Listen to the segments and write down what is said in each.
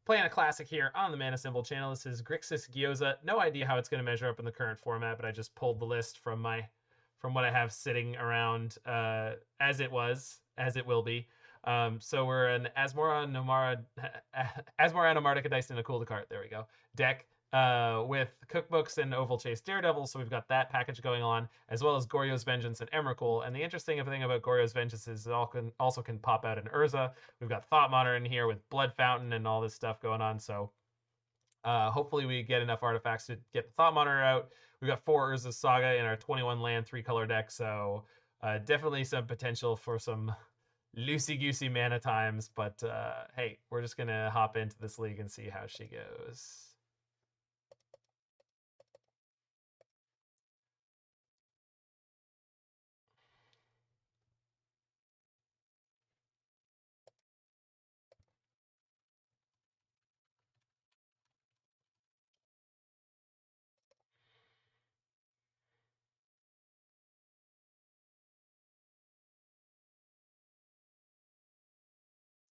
Playing a classic here on the Mana Symbol channel. This is Grixis Gyoza. No idea how it's going to measure up in the current format, but I just pulled the list from what I have sitting around as it will be. So we're an Asmoranomardicadaistinaculdacar. There we go. Deck with cookbooks and Ovalchase Daredevil. So we've got that package going on, as well as Goryo's Vengeance and Emrakul. And the interesting thing about Goryo's Vengeance is it also can pop out in Urza. We've got Thought Monitor in here with Blood Fountain and all this stuff going on. So hopefully we get enough artifacts to get the Thought Monitor out. We've got 4 Urza Saga in our 21 land, 3-color deck. So definitely some potential for some loosey-goosey mana times. But hey, we're just going to hop into this league and see how she goes.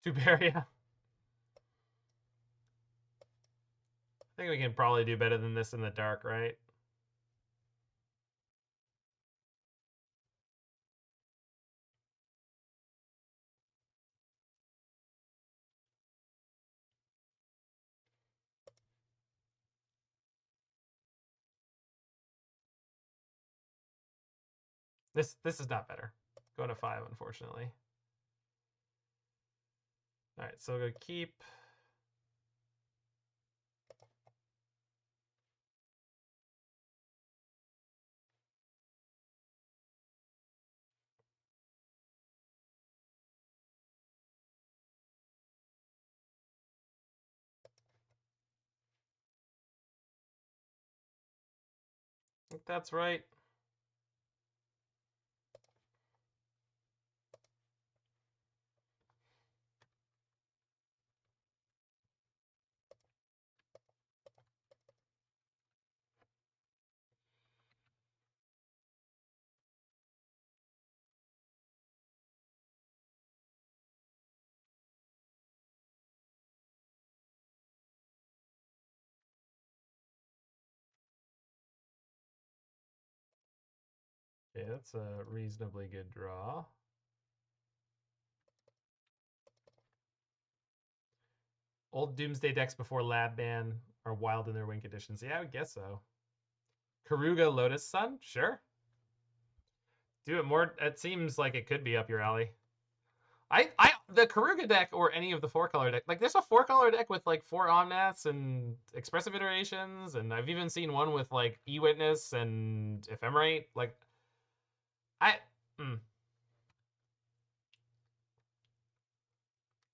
Tuberia. I think we can probably do better than this in the dark, right? This is not better. Going to 5, unfortunately. All right, so we'll go keep. I think that's right. Yeah, that's a reasonably good draw. Old Doomsday decks before Lab Ban are wild in their win conditions. Yeah, I would guess so. Karuga Lotus Sun? Sure. Do it more. It seems like it could be up your alley. The Karuga deck or any of the 4-color deck, like there's a 4-color deck with like 4 Omnats and expressive iterations, and I've even seen one with like E-Witness and Ephemerate. Like I mm,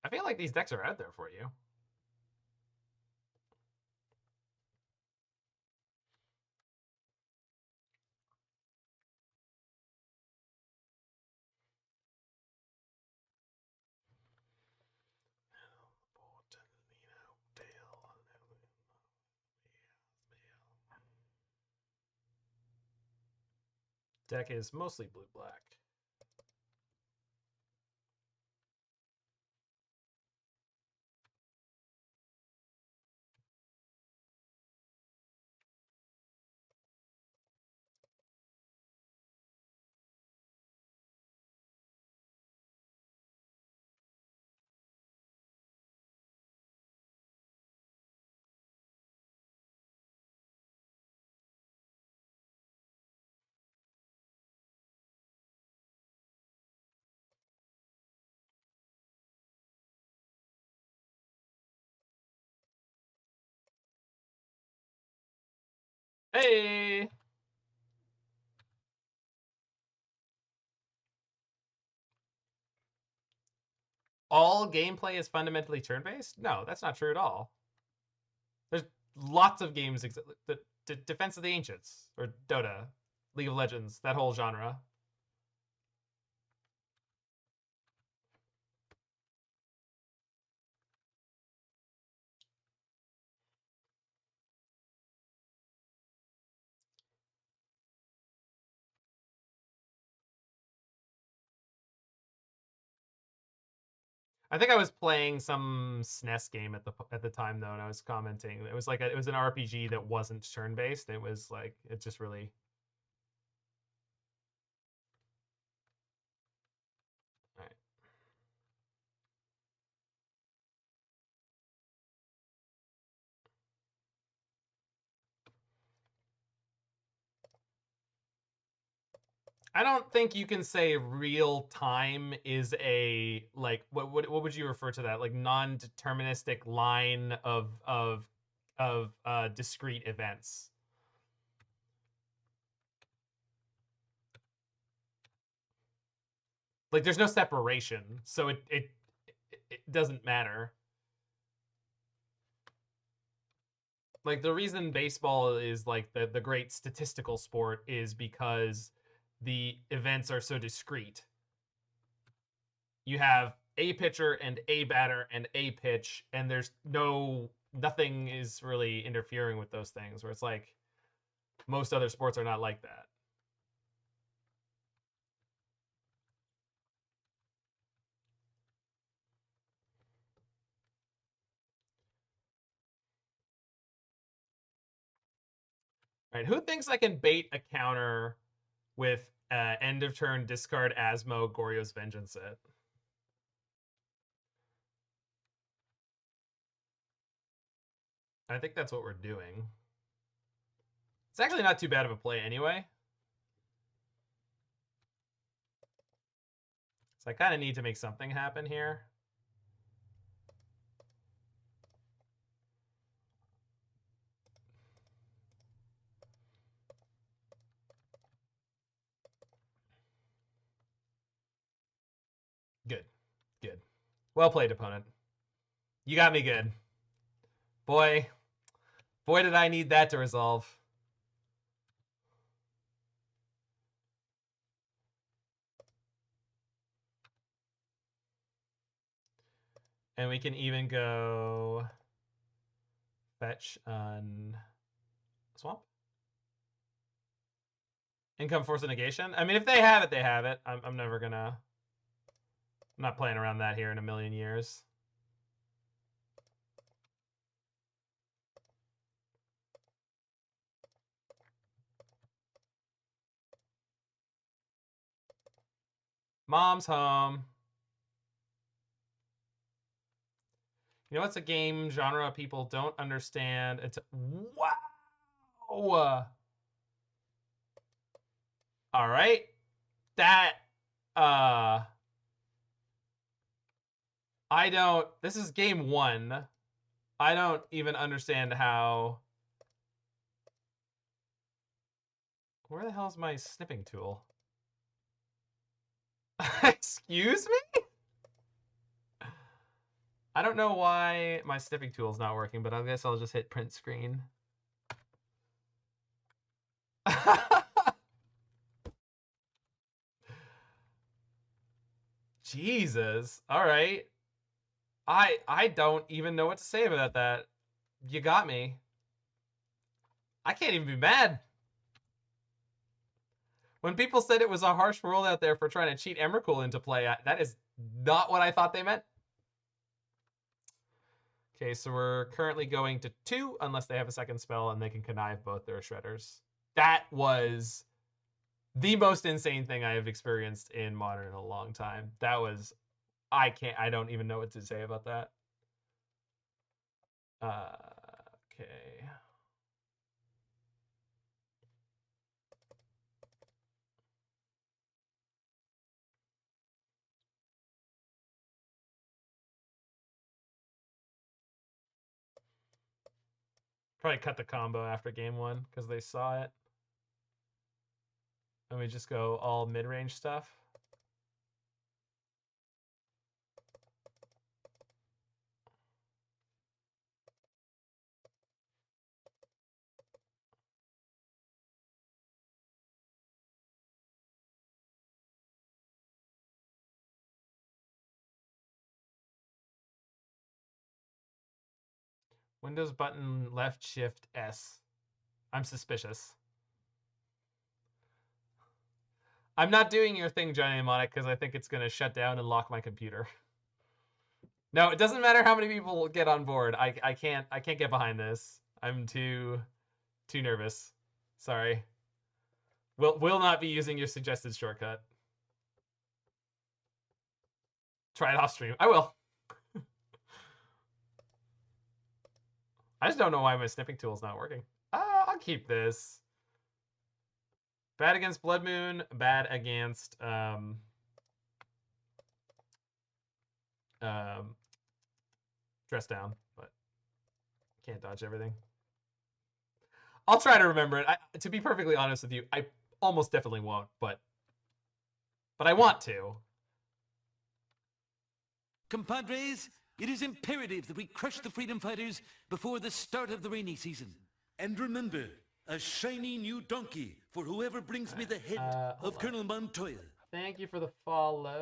I feel like these decks are out there for you. Deck is mostly blue-black. Hey! All gameplay is fundamentally turn-based? No, that's not true at all. There's lots of games. The Defense of the Ancients or Dota, League of Legends, that whole genre. I think I was playing some SNES game at the time though, and I was commenting. It was like it was an RPG that wasn't turn based. It was like it just really. All right. I don't think you can say real time is a like what would you refer to that, like non-deterministic line of discrete events. Like there's no separation, so it doesn't matter. Like the reason baseball is like the great statistical sport is because the events are so discrete. You have a pitcher and a batter and a pitch, and there's nothing is really interfering with those things, where it's like most other sports are not like that. Right? Who thinks I can bait a counter with end of turn discard Asmo Goryo's Vengeance it? I think that's what we're doing. It's actually not too bad of a play anyway. So I kind of need to make something happen here. Good. Good. Well played, opponent. You got me good. Boy, boy, did I need that to resolve. And we can even go fetch on swamp. Income force of negation. I mean, if they have it, they have it. I'm never gonna. I'm not playing around that here in a million years. Mom's home. You know what's a game genre people don't understand? It's wow. All right. That I don't this is game 1. I don't even understand how. Where the hell is my snipping tool? Excuse me? I don't know why my snipping tool is not working, but I guess I'll just hit print screen. Jesus. All right. I don't even know what to say about that. You got me. I can't even be mad. When people said it was a harsh world out there for trying to cheat Emrakul into play, that is not what I thought they meant. Okay, so we're currently going to 2 unless they have a second spell and they can connive both their shredders. That was the most insane thing I have experienced in Modern in a long time. That was I don't even know what to say about that. Okay. Probably cut the combo after game 1 because they saw it. And we just go all mid-range stuff. Windows button left shift S. I'm suspicious. I'm not doing your thing, Johnny Mnemonic, because I think it's going to shut down and lock my computer. No, it doesn't matter how many people get on board. I can't get behind this. I'm too nervous. Sorry. Will not be using your suggested shortcut. Try it off stream. I will. I just don't know why my snipping tool is not working. I'll keep this. Bad against Blood Moon. Bad against Dress Down, but can't dodge everything. I'll try to remember it. To be perfectly honest with you, I almost definitely won't, but I want to. Compadres, it is imperative that we crush the freedom fighters before the start of the rainy season. And remember, a shiny new donkey for whoever brings me the head of Colonel Montoya. Thank you for the follow.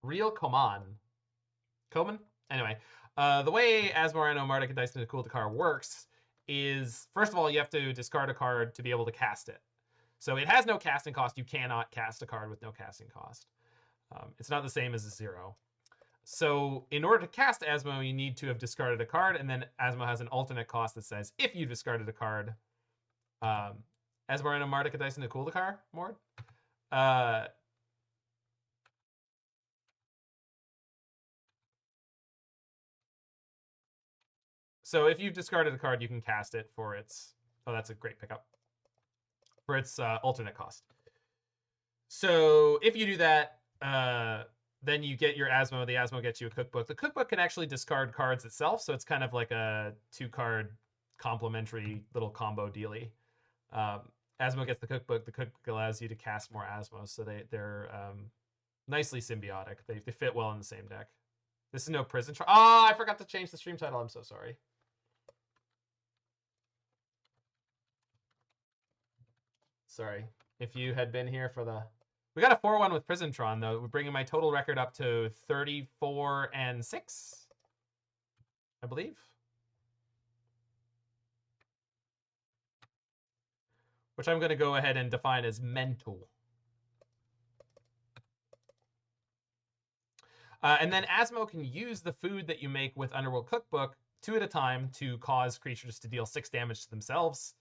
Real Coman. Coman? Anyway, the way Asmoranomardicadaistinaculdacar works is, first of all, you have to discard a card to be able to cast it. So it has no casting cost. You cannot cast a card with no casting cost. It's not the same as a 0. So in order to cast Asmo, you need to have discarded a card, and then Asmo has an alternate cost that says, if you discarded a card, Asmoranomardicadaistinaculdacar, Mord? So if you've discarded a card, you can cast it for its... Oh, that's a great pickup. For its alternate cost. So if you do that, then you get your Asmo. The Asmo gets you a cookbook. The cookbook can actually discard cards itself, so it's kind of like a 2-card complementary little combo dealy. Asmo gets the cookbook. The cookbook allows you to cast more Asmos, so they're nicely symbiotic. They fit well in the same deck. This is no prison trial. Oh, I forgot to change the stream title. I'm so sorry. Sorry. If you had been here for the... We got a 4-1 with Prisintron, though. We're bringing my total record up to 34-6, I believe. Which I'm going to go ahead and define as mental. And then Asmo can use the food that you make with Underworld Cookbook 2 at a time to cause creatures to deal 6 damage to themselves.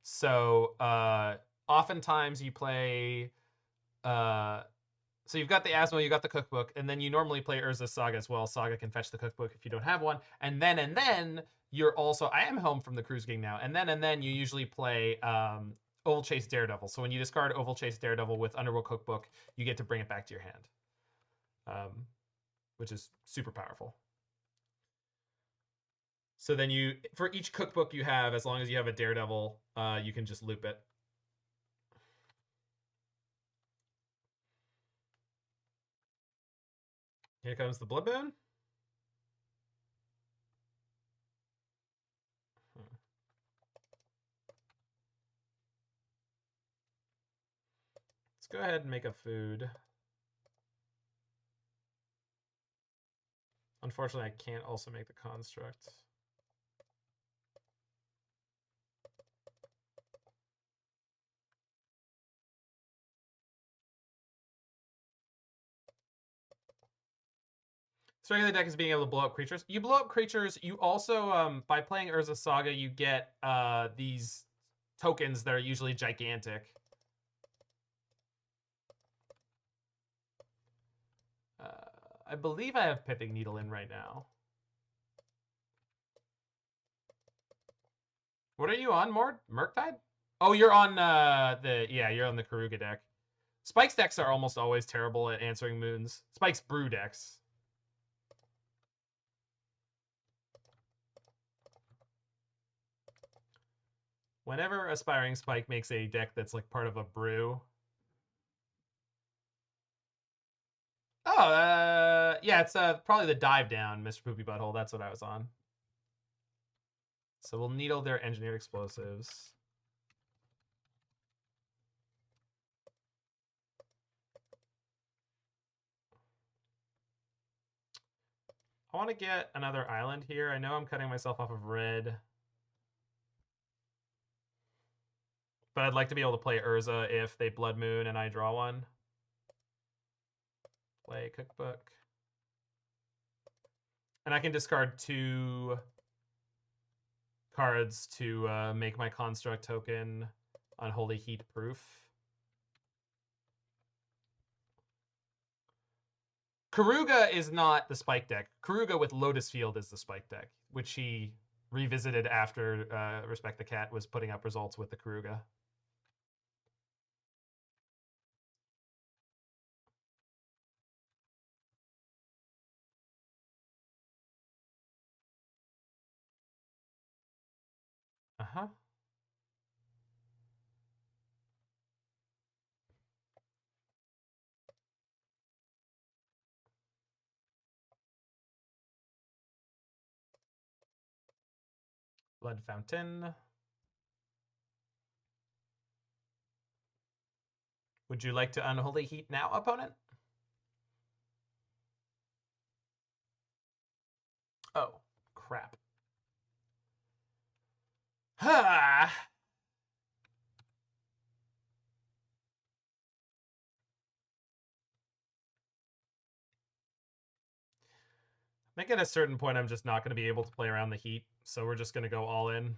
So oftentimes you play... so you've got the Asmo, you got the cookbook, and then you normally play Urza's Saga as well. Saga can fetch the cookbook if you don't have one. And then you're also... I am home from the cruise gig now. And then you usually play Ovalchase Daredevil. So when you discard Ovalchase Daredevil with Underworld Cookbook, you get to bring it back to your hand. Which is super powerful. So then you, for each cookbook you have, as long as you have a Daredevil, you can just loop it. Here comes the Blood Moon. Let's go ahead and make a food. Unfortunately, I can't also make the construct. This regular deck is being able to blow up creatures. You blow up creatures. You also, by playing Urza Saga, you get these tokens that are usually gigantic. I believe I have Pithing Needle in right now. What are you on, Mord? Murktide? Oh, you're on you're on the Karuga deck. Spike's decks are almost always terrible at answering moons. Spike's brew decks. Whenever Aspiring Spike makes a deck that's like part of a brew. Oh, yeah, it's probably the Dive Down, Mr. Poopy Butthole. That's what I was on. So we'll needle their engineered explosives. I want to get another island here. I know I'm cutting myself off of red. But I'd like to be able to play Urza if they Blood Moon and I draw one. Play Cookbook. And I can discard 2 cards to make my Construct token Unholy Heat proof. Karuga is not the spike deck. Karuga with Lotus Field is the spike deck, which he revisited after Respect the Cat was putting up results with the Karuga. Uh-huh. Blood Fountain. Would you like to Unholy Heat now, opponent? Oh, crap. Ha! I think at a certain point I'm just not going to be able to play around the heat, so we're just going to go all in.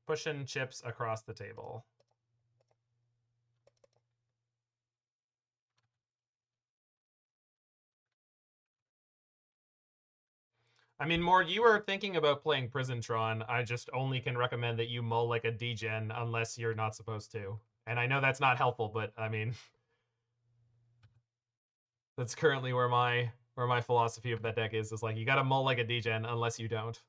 Pushing chips across the table. I mean, Mord, you were thinking about playing Prison Tron. I just only can recommend that you mull like a degen unless you're not supposed to. And I know that's not helpful, but I mean, that's currently where my philosophy of that deck is like you gotta mull like a degen unless you don't.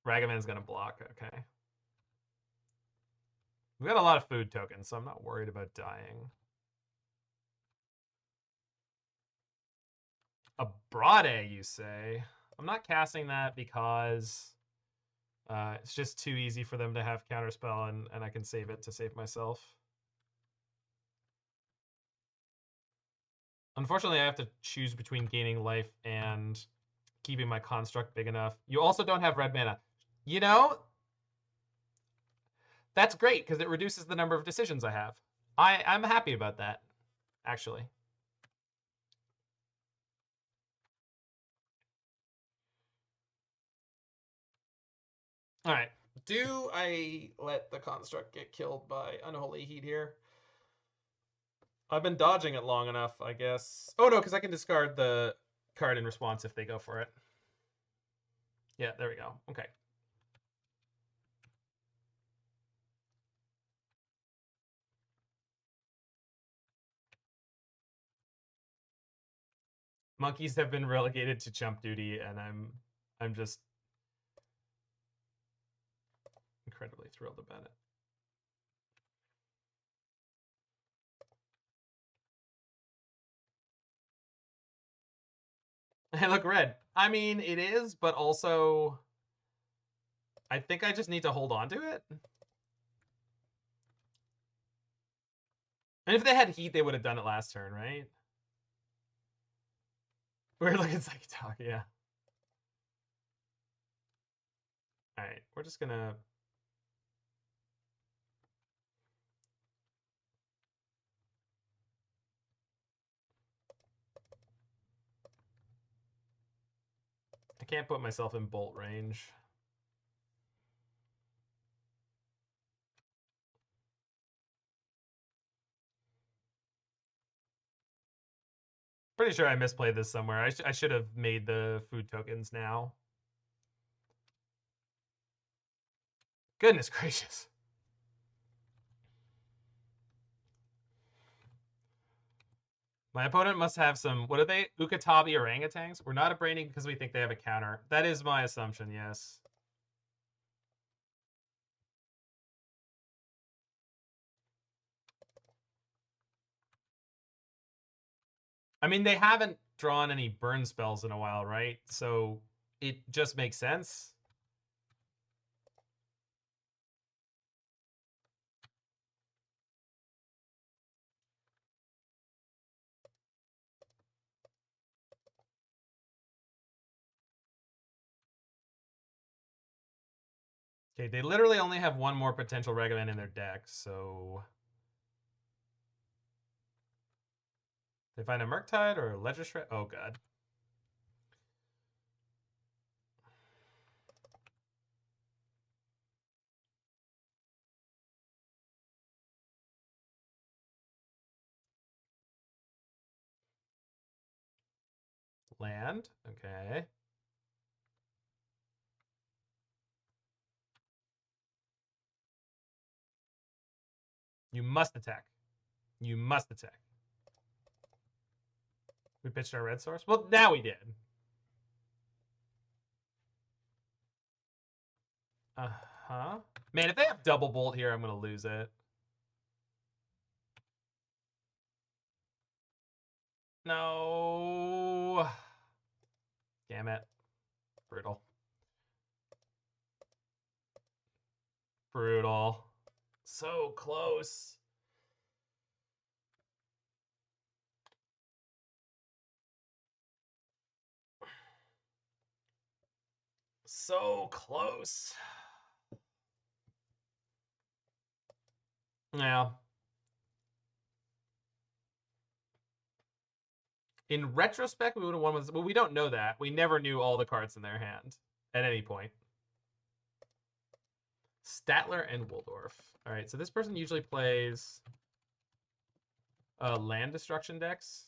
Ragavan's gonna block, okay. We've got a lot of food tokens, so I'm not worried about dying. Abrade, you say? I'm not casting that because it's just too easy for them to have counterspell, and I can save it to save myself. Unfortunately, I have to choose between gaining life and keeping my construct big enough. You also don't have red mana. You know, that's great because it reduces the number of decisions I have. I'm happy about that, actually. All right. Do I let the construct get killed by Unholy Heat here? I've been dodging it long enough, I guess. Oh, no, because I can discard the card in response if they go for it. Yeah, there we go. Okay. Monkeys have been relegated to chump duty, and I'm just incredibly thrilled about it. I look red. I mean, it is, but also I think I just need to hold on to it. And if they had heat, they would have done it last turn, right? We're looking Psychic Talk, yeah. All right, we're just gonna. I can't put myself in bolt range. Pretty sure I misplayed this somewhere. I should have made the food tokens now. Goodness gracious. My opponent must have some, what are they? Ukatabi orangutans? We're not braining because we think they have a counter. That is my assumption, yes. I mean, they haven't drawn any burn spells in a while, right? So it just makes sense. Okay, they literally only have one more potential Regimen in their deck, so... They find a Murktide or a Ledger Shred? Oh, God. Land, okay. You must attack. You must attack. We pitched our red source? Well, now we did. Uh-huh. Man, if they have double bolt here, I'm going to lose it. No. Damn it. Brutal. Brutal. So close. So close. Yeah. In retrospect, we would have won with... Well, we don't know that. We never knew all the cards in their hand at any point. Statler and Waldorf. All right, so this person usually plays land destruction decks.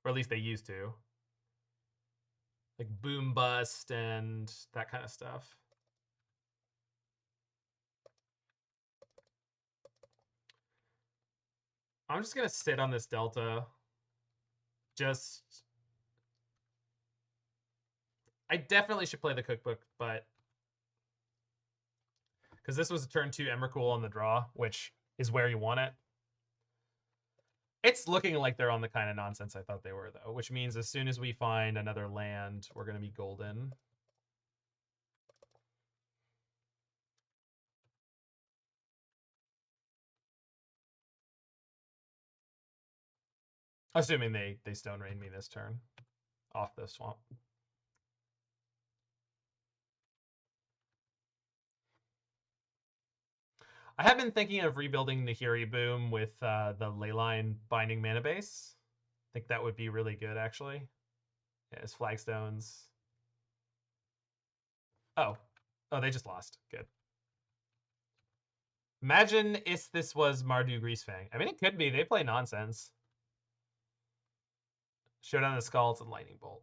Or at least they used to. Like Boom Bust and that kind of stuff. I'm just going to sit on this Delta. I definitely should play the cookbook, but... Because this was a turn 2 Emrakul on the draw, which is where you want it. It's looking like they're on the kind of nonsense I thought they were, though, which means as soon as we find another land, we're going to be golden. Assuming they Stone Rain me this turn off the swamp. I have been thinking of rebuilding Nihil Boom with the Leyline Binding Mana Base. I think that would be really good, actually. Yeah, as flagstones. Oh, they just lost. Good. Imagine if this was Mardu Greasefang. I mean, it could be. They play nonsense. Showdown of the Skulls and Lightning Bolt.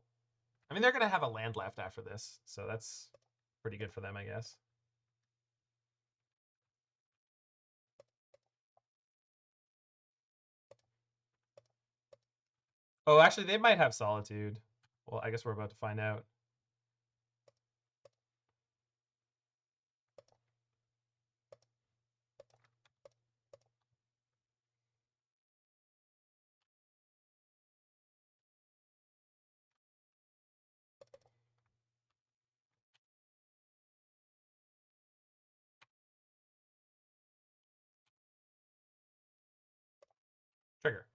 I mean, they're going to have a land left after this, so that's pretty good for them, I guess. Oh, actually, they might have Solitude. Well, I guess we're about to find out. Trigger.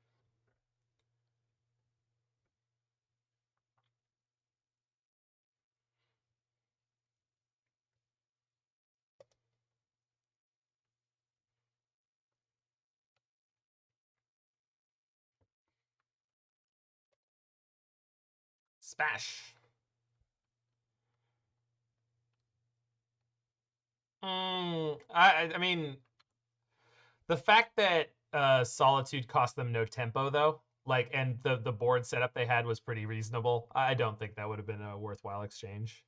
Spash. I mean, the fact that Solitude cost them no tempo, though, like, and the board setup they had was pretty reasonable. I don't think that would have been a worthwhile exchange.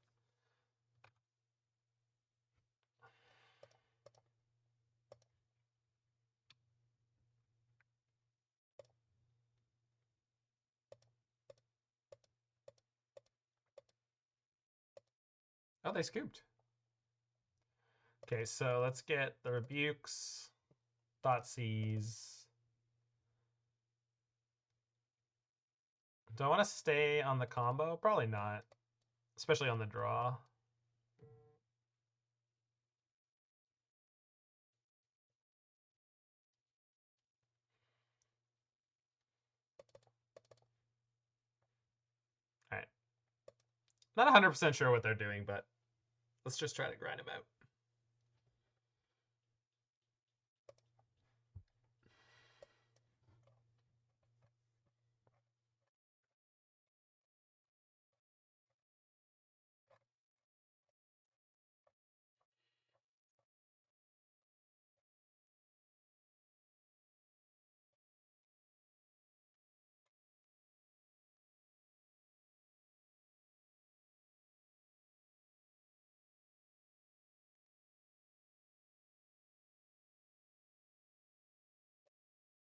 Oh, they scooped. Okay, so let's get the rebukes. Thoughtseize. Do I want to stay on the combo? Probably not, especially on the draw. All right. Not 100% sure what they're doing, but let's just try to grind them out.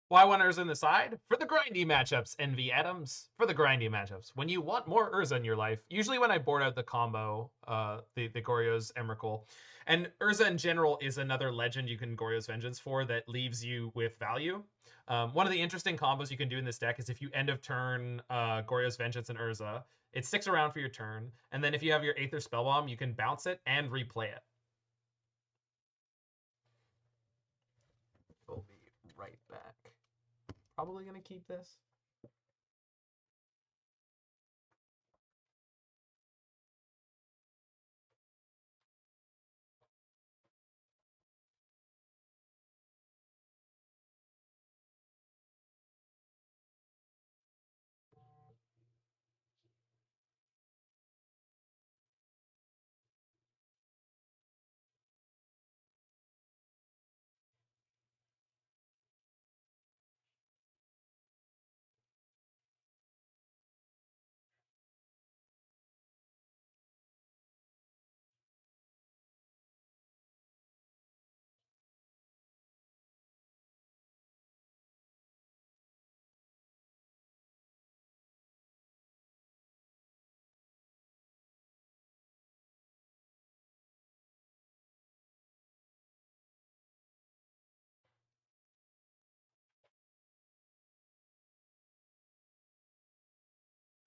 Why one Urza in the side? For the grindy matchups, Envy Adams. For the grindy matchups. When you want more Urza in your life, usually when I board out the combo, the Goryo's Emrakul, and Urza in general is another legend you can Goryo's Vengeance for that leaves you with value. One of the interesting combos you can do in this deck is if you end of turn Goryo's Vengeance and Urza, it sticks around for your turn, and then if you have your Aether Spellbomb, you can bounce it and replay it. We'll be right back. Probably going to keep this.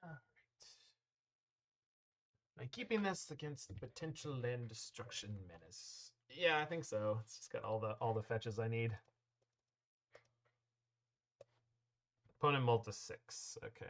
Alright. Am I keeping this against the potential land destruction menace? Yeah, I think so. It's just got all the fetches I need. Opponent multi 6. Okay.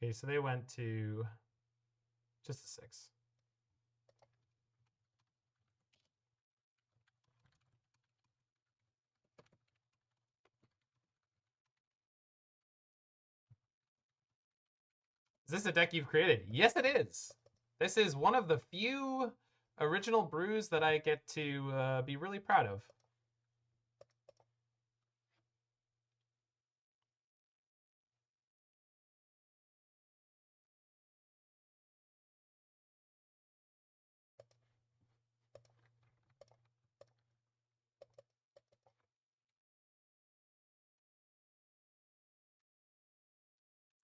Okay, so they went to just a 6. Is this a deck you've created? Yes, it is. This is one of the few original brews that I get to be really proud of.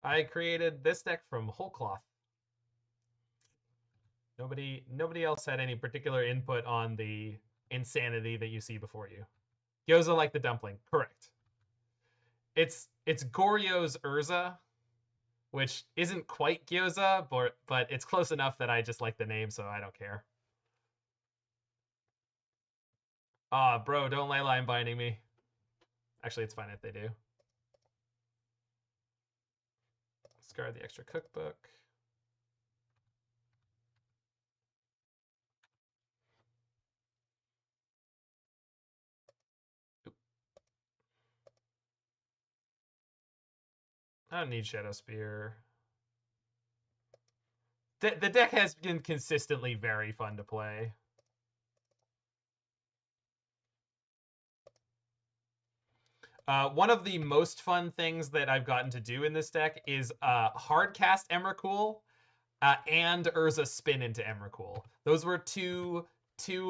I created this deck from whole cloth. Nobody else had any particular input on the insanity that you see before you. Gyoza like the dumpling, correct. It's Goryo's Urza, which isn't quite Gyoza, but it's close enough that I just like the name, so I don't care. Ah, bro, don't ley line binding me. Actually, it's fine if they do. Discard the extra cookbook. I don't need Shadowspear. The deck has been consistently very fun to play. One of the most fun things that I've gotten to do in this deck is hard cast Emrakul and Urza spin into Emrakul. Those were two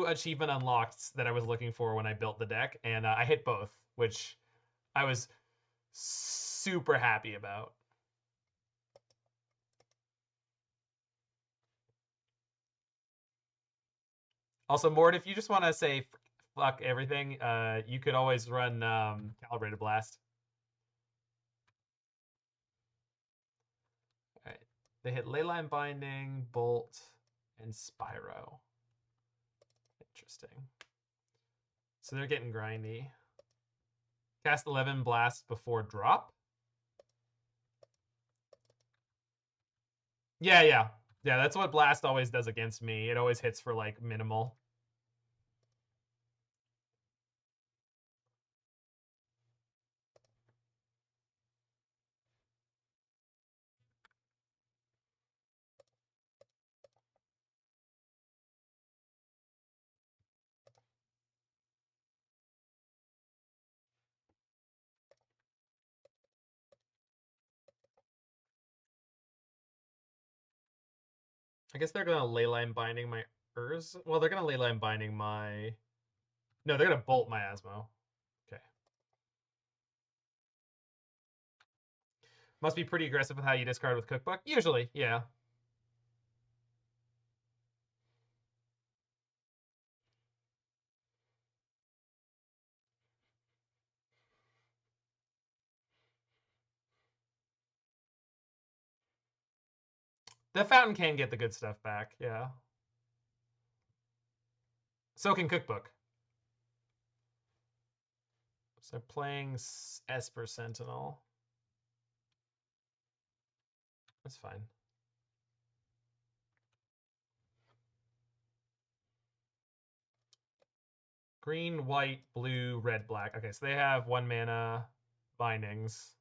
achievement unlocks that I was looking for when I built the deck, and I hit both, which I was super happy about. Also, Mort, if you just want to say fuck everything, you could always run Calibrated Blast. All right. They hit Leyline Binding, Bolt, and Spyro. Interesting. So they're getting grindy. Cast 11 blasts before drop. Yeah. That's what Blast always does against me. It always hits for like minimal. I guess they're gonna Leyline Binding my Urza. Well, they're gonna Leyline Binding my. No, they're gonna Bolt my Asmo. Okay. Must be pretty aggressive with how you discard with Cookbook. Usually, yeah. The Fountain can get the good stuff back, yeah. So can Cookbook. So playing Esper Sentinel. That's fine. Green, white, blue, red, black. Okay, so they have 1 mana bindings.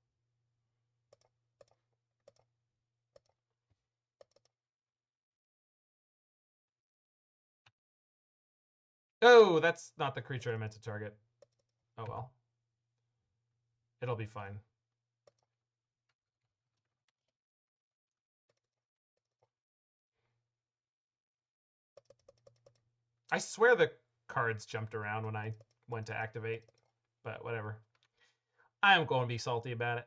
Oh, that's not the creature I meant to target. Oh well. It'll be fine. I swear the cards jumped around when I went to activate, but whatever. I am going to be salty about it.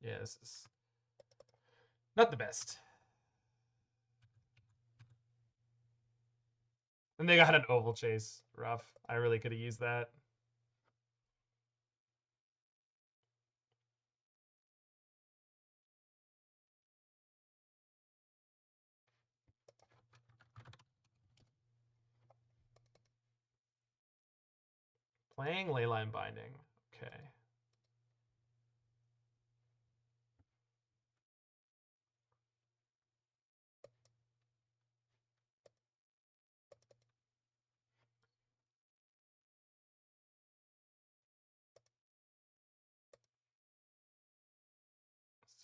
Yeah, this is not the best. And they got an Ovalchase. Rough. I really could have used that. Playing Leyline Binding. Okay.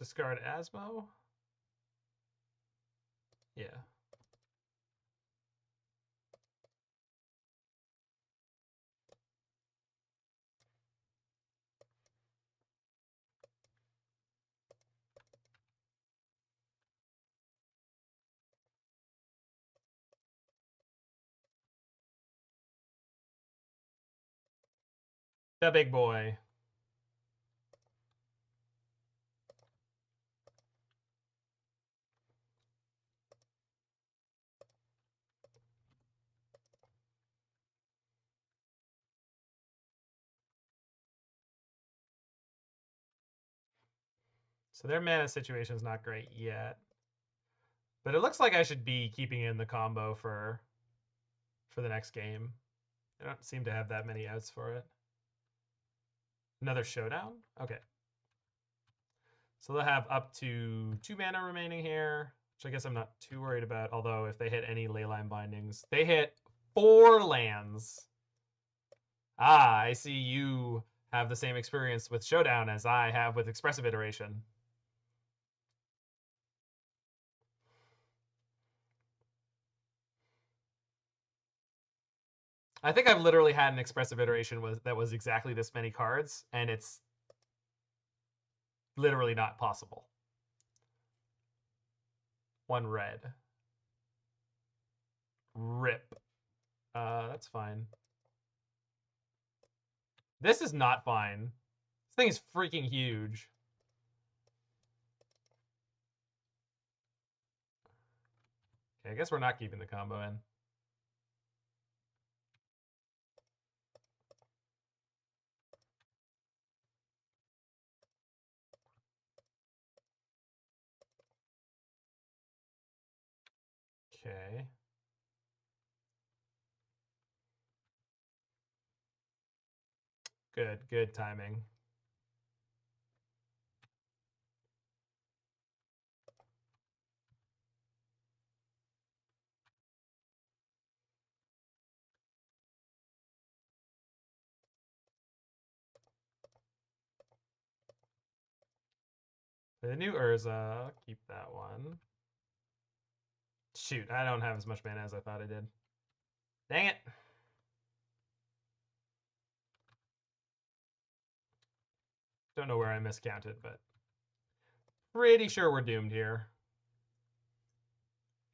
Let's discard Asmo. Yeah. The big boy. So their mana situation is not great yet. But it looks like I should be keeping in the combo for the next game. I don't seem to have that many outs for it. Another showdown? Okay. So they'll have up to 2 mana remaining here, which I guess I'm not too worried about. Although if they hit any Leyline Bindings, they hit 4 lands. Ah, I see you have the same experience with Showdown as I have with Expressive Iteration. I think I've literally had an expressive iteration that was exactly this many cards, and it's literally not possible. 1 red. Rip. That's fine. This is not fine. This thing is freaking huge. Okay, I guess we're not keeping the combo in. Okay. Good timing. The new Urza, keep that one. Shoot, I don't have as much mana as I thought I did. Dang it. Don't know where I miscounted, but pretty sure we're doomed here.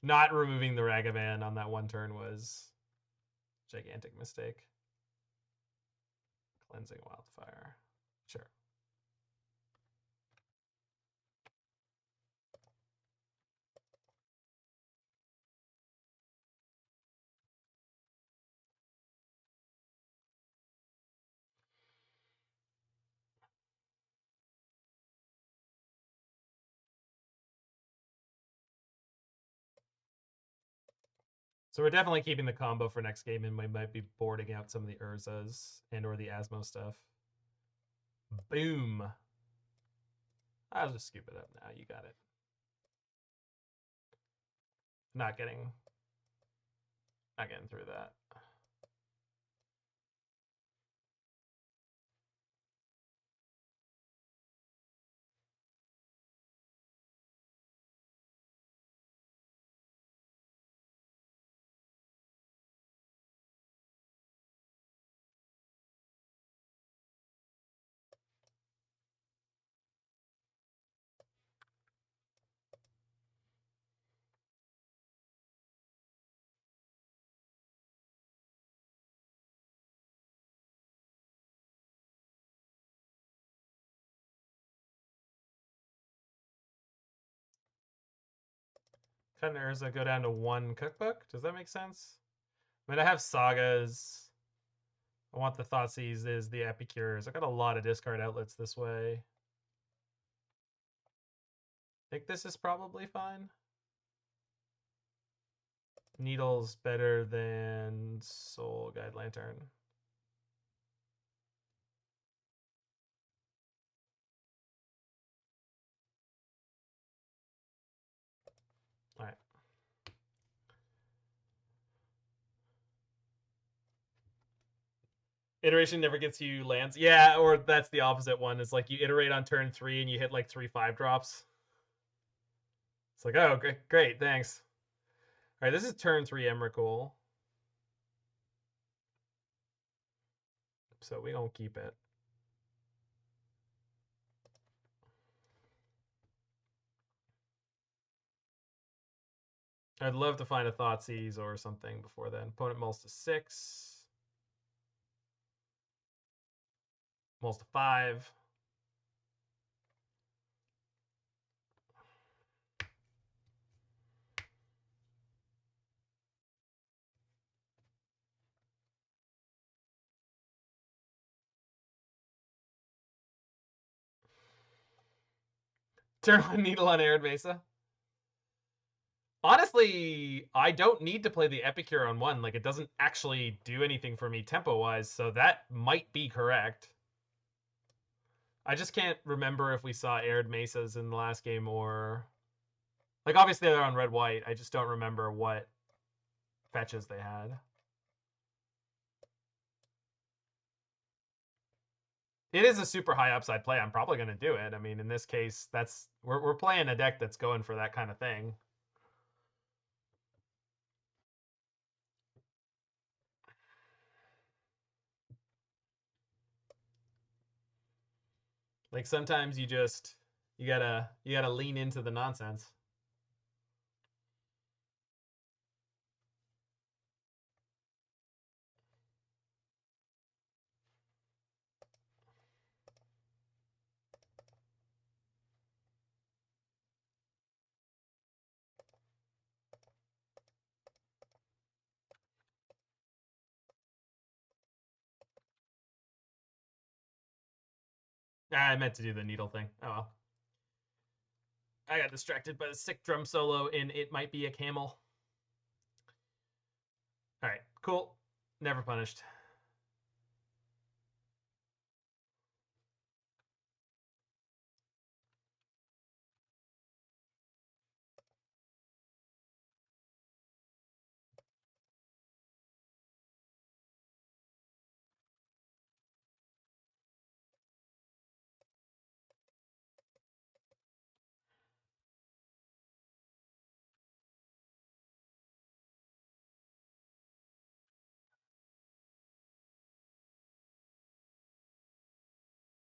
Not removing the Ragavan on that one turn was a gigantic mistake. Cleansing Wildfire. Sure. So we're definitely keeping the combo for next game, and we might be boarding out some of the Urzas and or the Asmo stuff. Boom. I'll just scoop it up now. You got it. Not getting through that. Cut an Urza, go down to 1 cookbook. Does that make sense? I mean, I have Sagas. I want the Thoughtseizes, the Epicures. I got a lot of discard outlets this way. I think this is probably fine. Needle's better than Soul Guide Lantern. All right. Iteration never gets you lands. Yeah, or that's the opposite one. It's like you iterate on turn 3 and you hit like 3 5-drops. It's like, oh, great, thanks. All right, this is turn 3 Emrakul. So we don't keep it. I'd love to find a Thoughtseize or something before then. Opponent mulls to 6. Mulls to 5. Turn 1 Needle on Arid Mesa. Honestly, I don't need to play the Epicure on 1. Like, it doesn't actually do anything for me tempo-wise, so that might be correct. I just can't remember if we saw Arid Mesas in the last game or... Like, obviously they're on red-white. I just don't remember what fetches they had. It is a super high upside play. I'm probably going to do it. I mean, in this case, we're playing a deck that's going for that kind of thing. Like sometimes you gotta lean into the nonsense. I meant to do the needle thing. Oh well. I got distracted by the sick drum solo in It Might Be a Camel. Alright, cool. Never punished.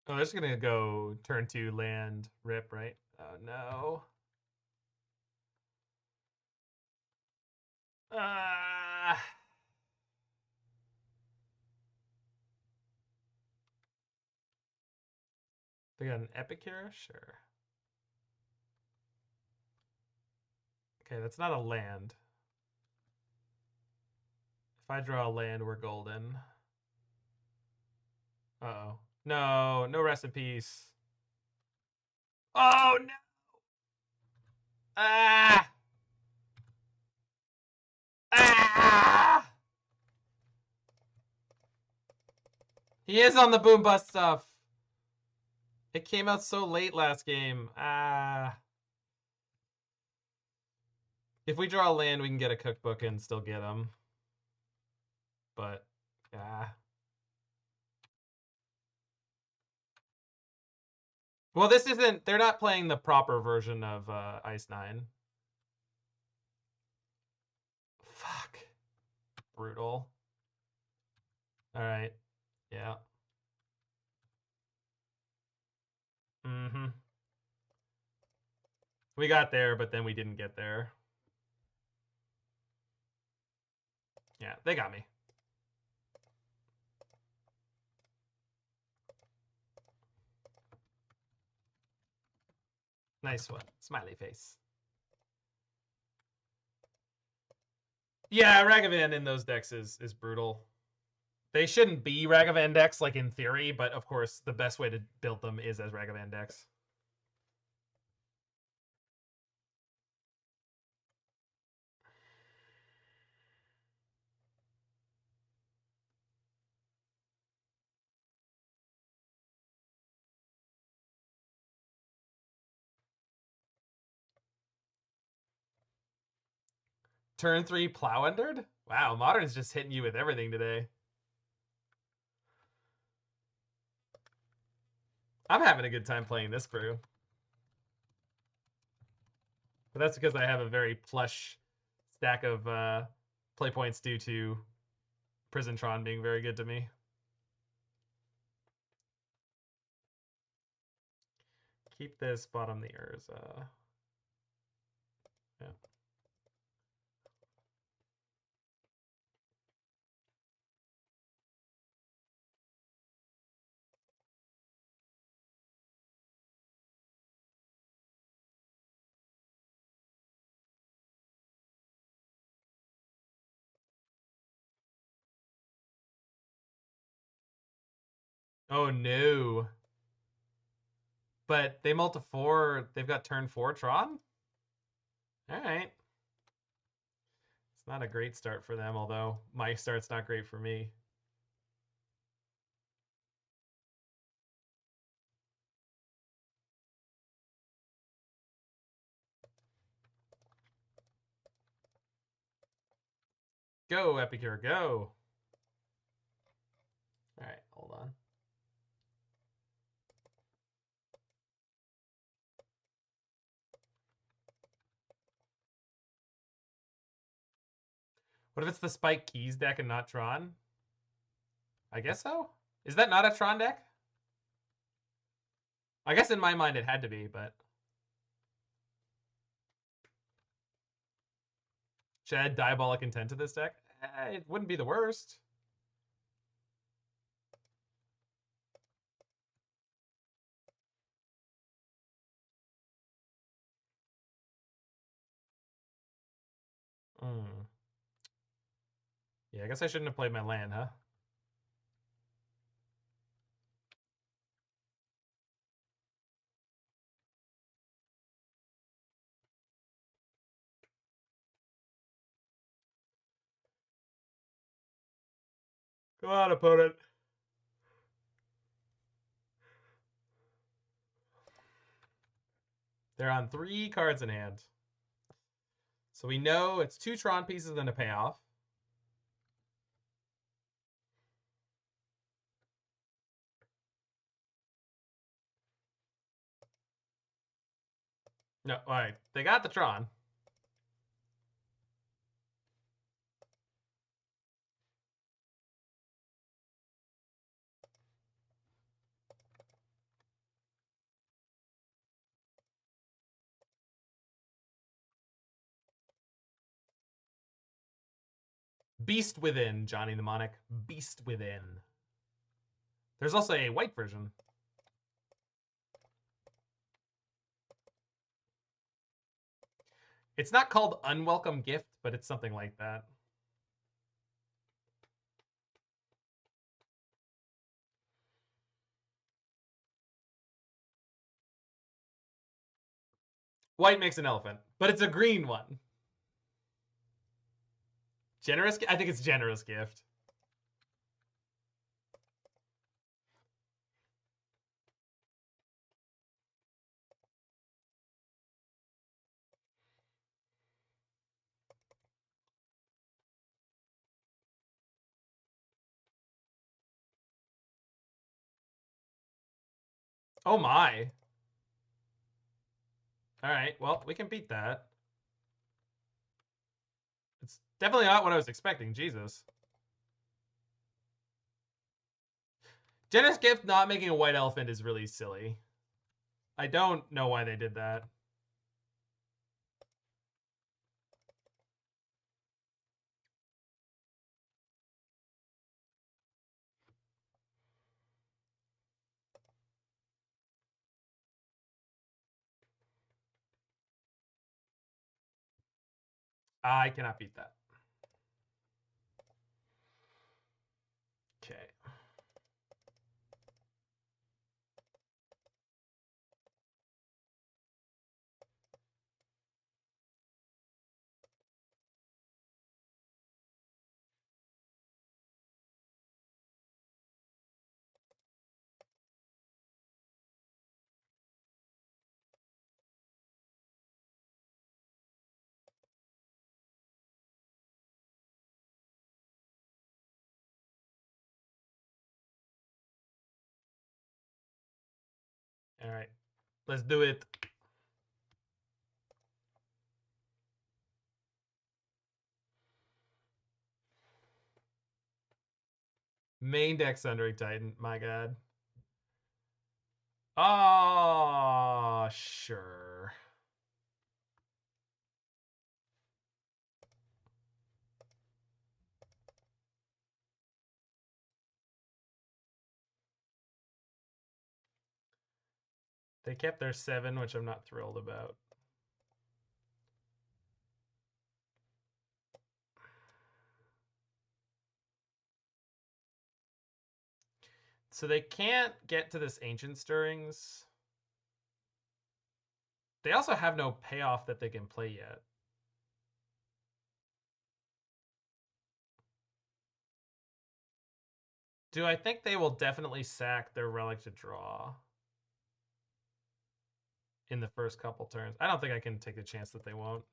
Oh, they're just gonna go turn 2 land rip, right? Oh no. They got an Epicure? Sure. Okay, that's not a land. If I draw a land, we're golden. Uh-oh. No, no rest in peace. Oh, no! Ah! Ah! He is on the boom bust stuff. It came out so late last game. Ah. If we draw a land, we can get a cookbook and still get them. But, ah. Well, this isn't... They're not playing the proper version of Ice 9. Fuck. Brutal. Alright. Yeah. Mm-hmm. We got there, but then we didn't get there. Yeah, they got me. Nice one. Smiley face. Yeah, Ragavan in those decks is brutal. They shouldn't be Ragavan decks, like in theory, but of course, the best way to build them is as Ragavan decks. Turn 3 Plow Endered? Wow, Modern's just hitting you with everything today. I'm having a good time playing this brew. But that's because I have a very plush stack of play points due to Prisontron being very good to me. Keep this, bottom the Urza. Yeah. Oh no. But they multi 4, they've got turn 4 Tron? Alright. It's not a great start for them, although my start's not great for me. Go, Epicure, go! Alright, hold on. What if it's the Spike Keys deck and not Tron? I guess so. Is that not a Tron deck? I guess in my mind it had to be, but should I add Diabolic Intent to this deck? It wouldn't be the worst. Yeah, I guess I shouldn't have played my land, huh? Go on, opponent. They're on 3 cards in hand. So we know it's 2 Tron pieces and a payoff. No, all right. They got the Tron. Beast Within, Johnny Mnemonic. Beast Within. There's also a white version. It's not called Unwelcome Gift, but it's something like that. White makes an elephant, but it's a green one. Generous? I think it's Generous Gift. Oh my. All right, well, we can beat that. It's definitely not what I was expecting, Jesus. Generous Gift not making a white elephant is really silly. I don't know why they did that. I cannot beat that. Okay. All right. Let's do it. Main deck Sundering Titan. My God. Oh, sure. They kept their 7, which I'm not thrilled about. So they can't get to this Ancient Stirrings. They also have no payoff that they can play yet. Do I think they will definitely sack their Relic to draw in the first couple turns? I don't think I can take the chance that they won't.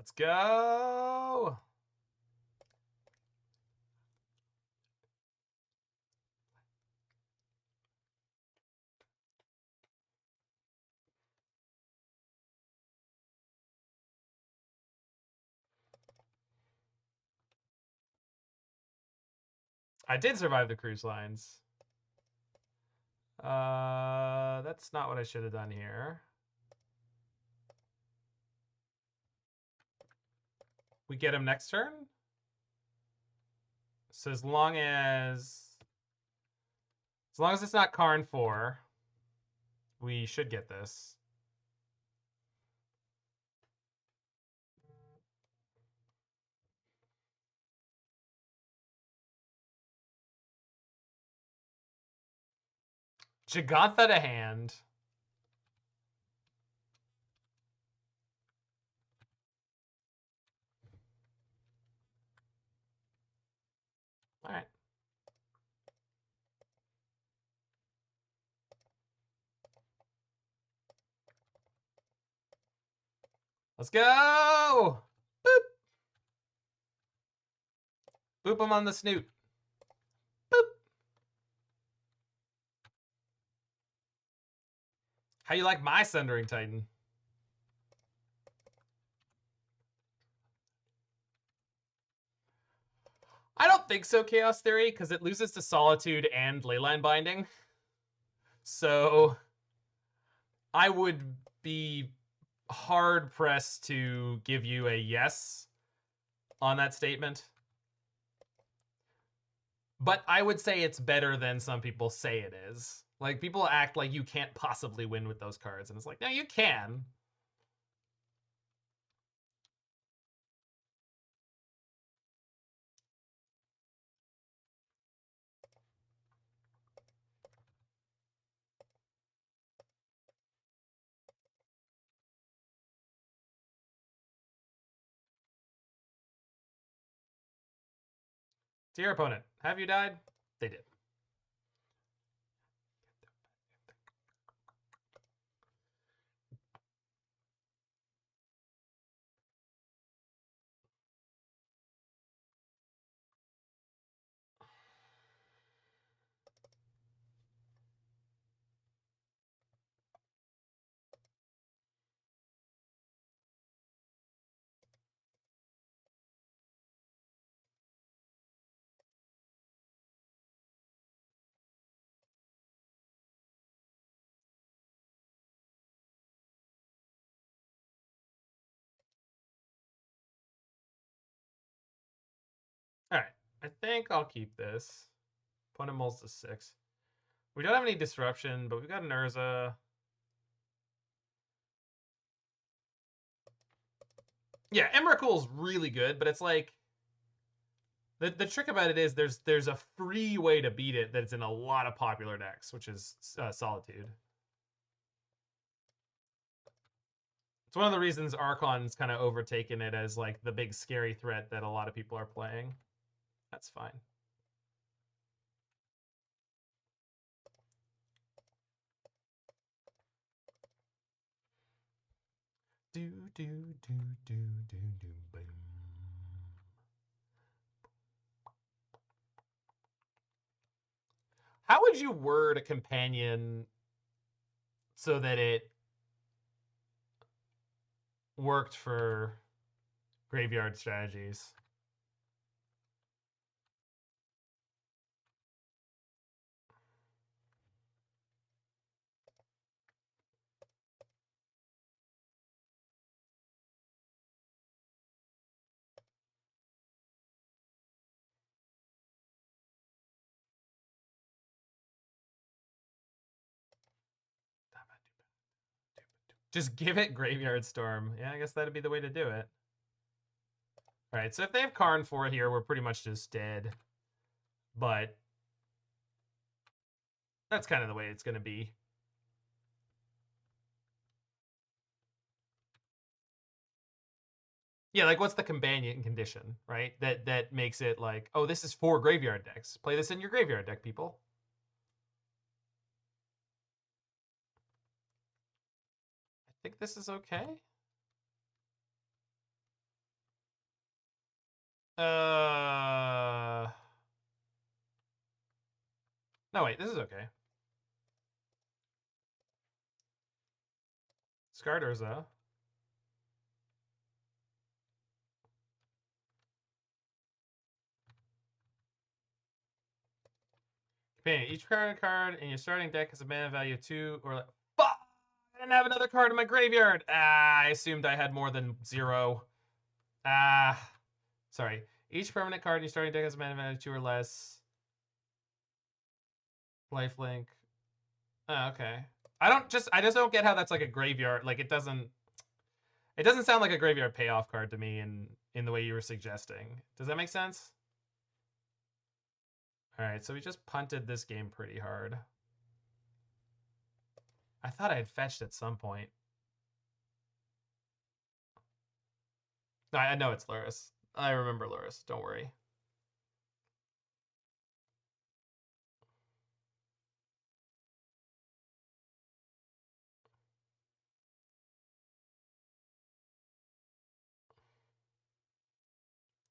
Let's go. I did survive the cruise lines. That's not what I should have done here. We get him next turn? So as long as it's not Karn 4, we should get this. Jagantha to hand. All right. Let's go! Boop! Boop him on the snoot. Boop! How you like my Sundering Titan? I don't think so, Chaos Theory, because it loses to Solitude and Leyline Binding. So I would be hard-pressed to give you a yes on that statement. But I would say it's better than some people say it is. Like, people act like you can't possibly win with those cards, and it's like, no, you can. To your opponent, have you died? They did. All right, I think I'll keep this. Opponent mulls to 6. We don't have any disruption, but we've got an Urza. Yeah, Emrakul's really good, but it's like the trick about it is there's a free way to beat it that's in a lot of popular decks, which is Solitude. It's one of the reasons Archon's kind of overtaken it as like the big scary threat that a lot of people are playing. That's fine. Do do do do do do boom. How would you word a companion so that it worked for graveyard strategies? Just give it Graveyard Storm. Yeah, I guess that'd be the way to do it. All right, so if they have Karn 4 here, we're pretty much just dead. But that's kind of the way it's going to be. Yeah, like what's the companion condition, right? That makes it like, oh, this is for graveyard decks. Play this in your graveyard deck, people. I think this is okay. No, wait, this is okay. Scarred Urza. Companion. Each card in your starting deck has a mana value of 2 or less. Fuck! I didn't have another card in my graveyard. I assumed I had more than 0. Sorry. Each permanent card in your starting deck has a mana value of 2 or less. Lifelink. Oh, okay. I just don't get how that's like a graveyard. Like it doesn't sound like a graveyard payoff card to me in the way you were suggesting. Does that make sense? All right, so we just punted this game pretty hard. I thought I had fetched at some point. No, I know it's Luris. I remember Luris. Don't worry.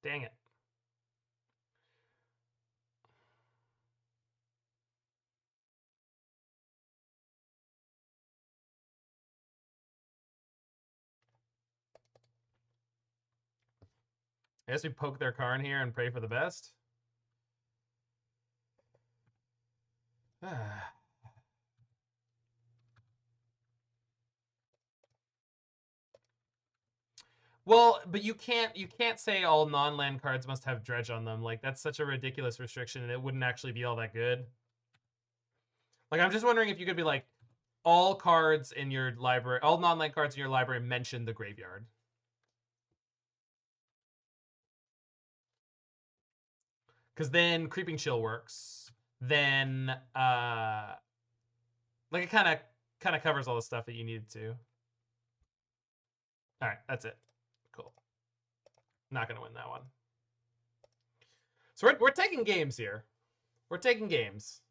Dang it. I guess we poke their Karn here and pray for the best. Well, but you can't say all non-land cards must have dredge on them. Like that's such a ridiculous restriction, and it wouldn't actually be all that good. Like I'm just wondering if you could be like, all cards in your library, all non-land cards in your library mention the graveyard. Because then Creeping Chill works. Then like it kind of covers all the stuff that you needed to. All right, that's it. Cool. Not gonna win that one. So we're taking games here. We're taking games.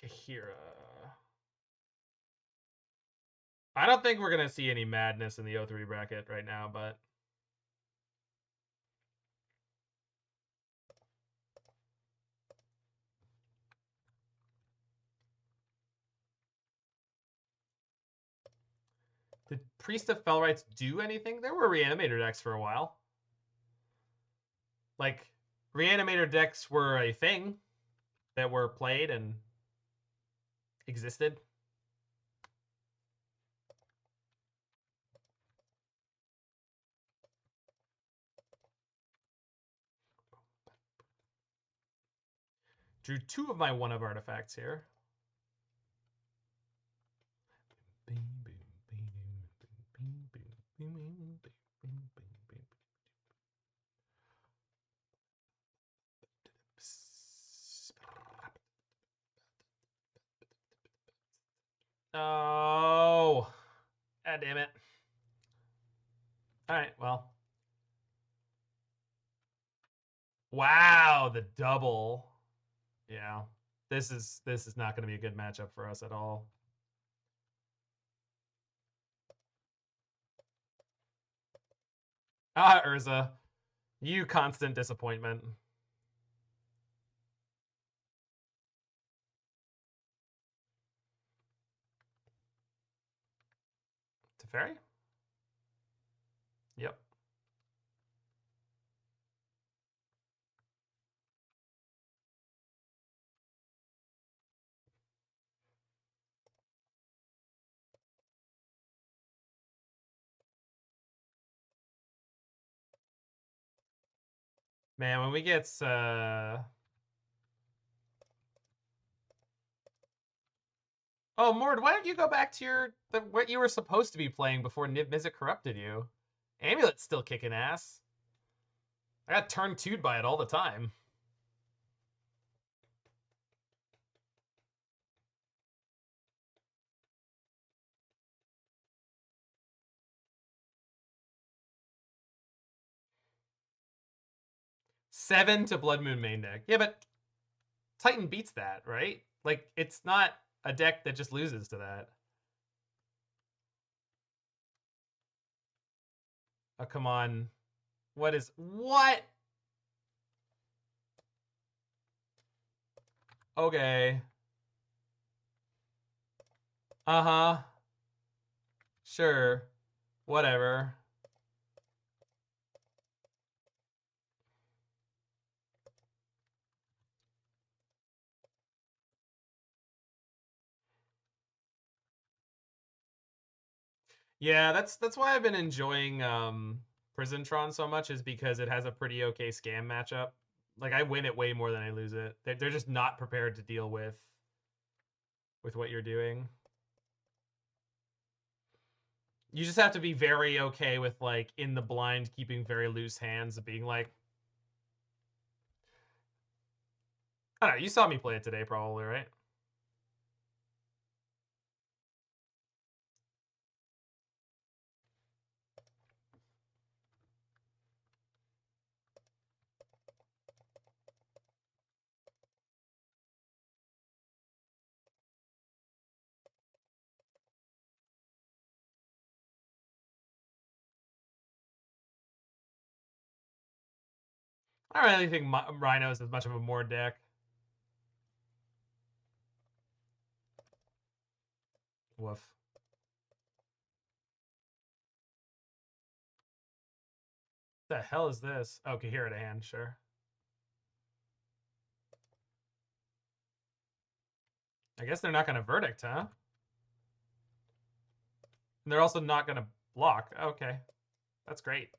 Kahira. I don't think we're gonna see any madness in the O3 bracket right now, but did Priest of Fellrights do anything? There were Reanimator decks for a while. Like, Reanimator decks were a thing that were played and existed. Drew 2 of my 1-of artifacts here. Oh, god damn it. All right, well. Wow, the double. Yeah, this is not going to be a good matchup for us at all. Ah, Urza, you constant disappointment. Teferi? Yep. Man, when we get Oh, Mord, why don't you go back to what you were supposed to be playing before Niv Mizzet corrupted you? Amulet's still kicking ass. I got turn 2'd by it all the time. 7 to Blood Moon main deck. Yeah, but Titan beats that, right? Like, it's not a deck that just loses to that. Oh, come on. What? Okay. Uh-huh. Sure. Whatever. Yeah, that's why I've been enjoying Prisontron so much, is because it has a pretty okay scam matchup. Like, I win it way more than I lose it. They're just not prepared to deal with what you're doing. You just have to be very okay with, like, in the blind keeping very loose hands, being like, I don't know, you saw me play it today probably, right? I don't really think Rhino is as much of a more deck. Woof. The hell is this? Okay, here at a hand, sure. I guess they're not going to verdict, huh? And they're also not going to block. Okay, that's great.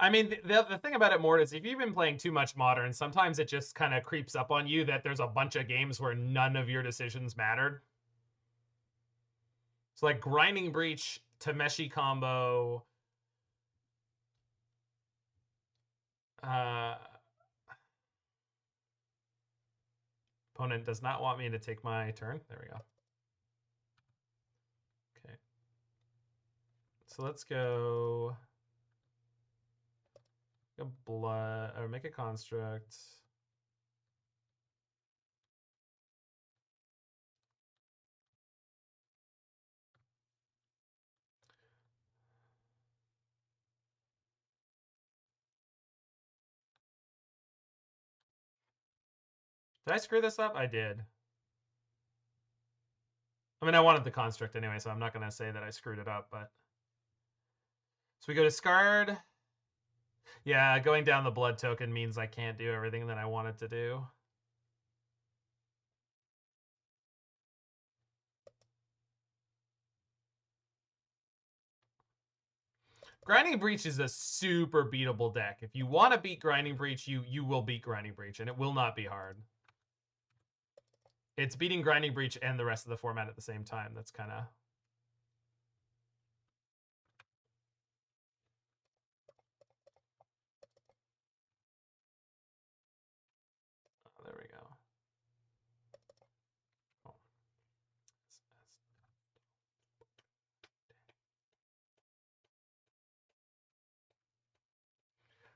I mean, the thing about it, Mort, is if you've been playing too much Modern, sometimes it just kind of creeps up on you that there's a bunch of games where none of your decisions mattered. So, like, Grinding Breach, Tameshi combo, opponent does not want me to take my turn. There we go. Okay. So let's go a blood, or make a construct. Did I screw this up? I did. I mean, I wanted the construct anyway, so I'm not going to say that I screwed it up, but... So we go discard. Yeah, going down the blood token means I can't do everything that I wanted to do. Grinding Breach is a super beatable deck. If you want to beat Grinding Breach, you will beat Grinding Breach, and it will not be hard. It's beating Grinding Breach and the rest of the format at the same time. That's kind of... Oh, there we go. Oh.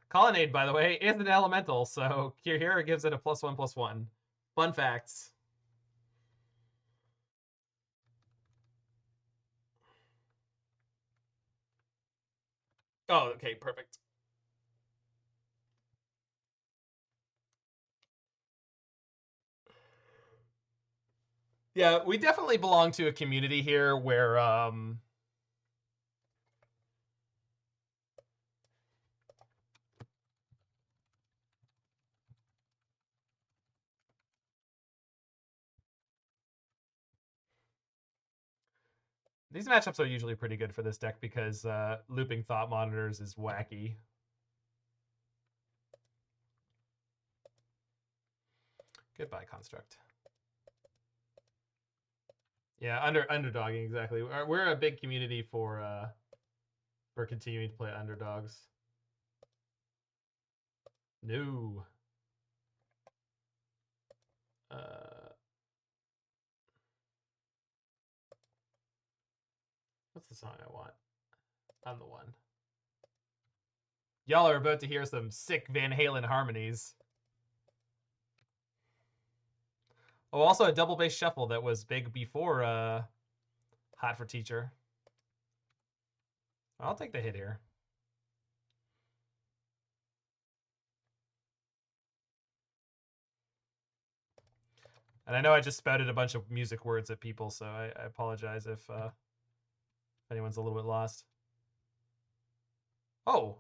Colonnade, by the way, is an elemental, so here gives it a +1/+1. Fun facts. Oh, okay, perfect. Yeah, we definitely belong to a community here where these matchups are usually pretty good for this deck because looping Thought Monitors is wacky. Goodbye, Construct. Yeah, underdogging, exactly. We're a big community for continuing to play underdogs. No. What's the song I want? I'm the one. Y'all are about to hear some sick Van Halen harmonies. Oh, also a double bass shuffle that was big before Hot for Teacher. I'll take the hit here. And I know I just spouted a bunch of music words at people, so I apologize if anyone's a little bit lost. Oh,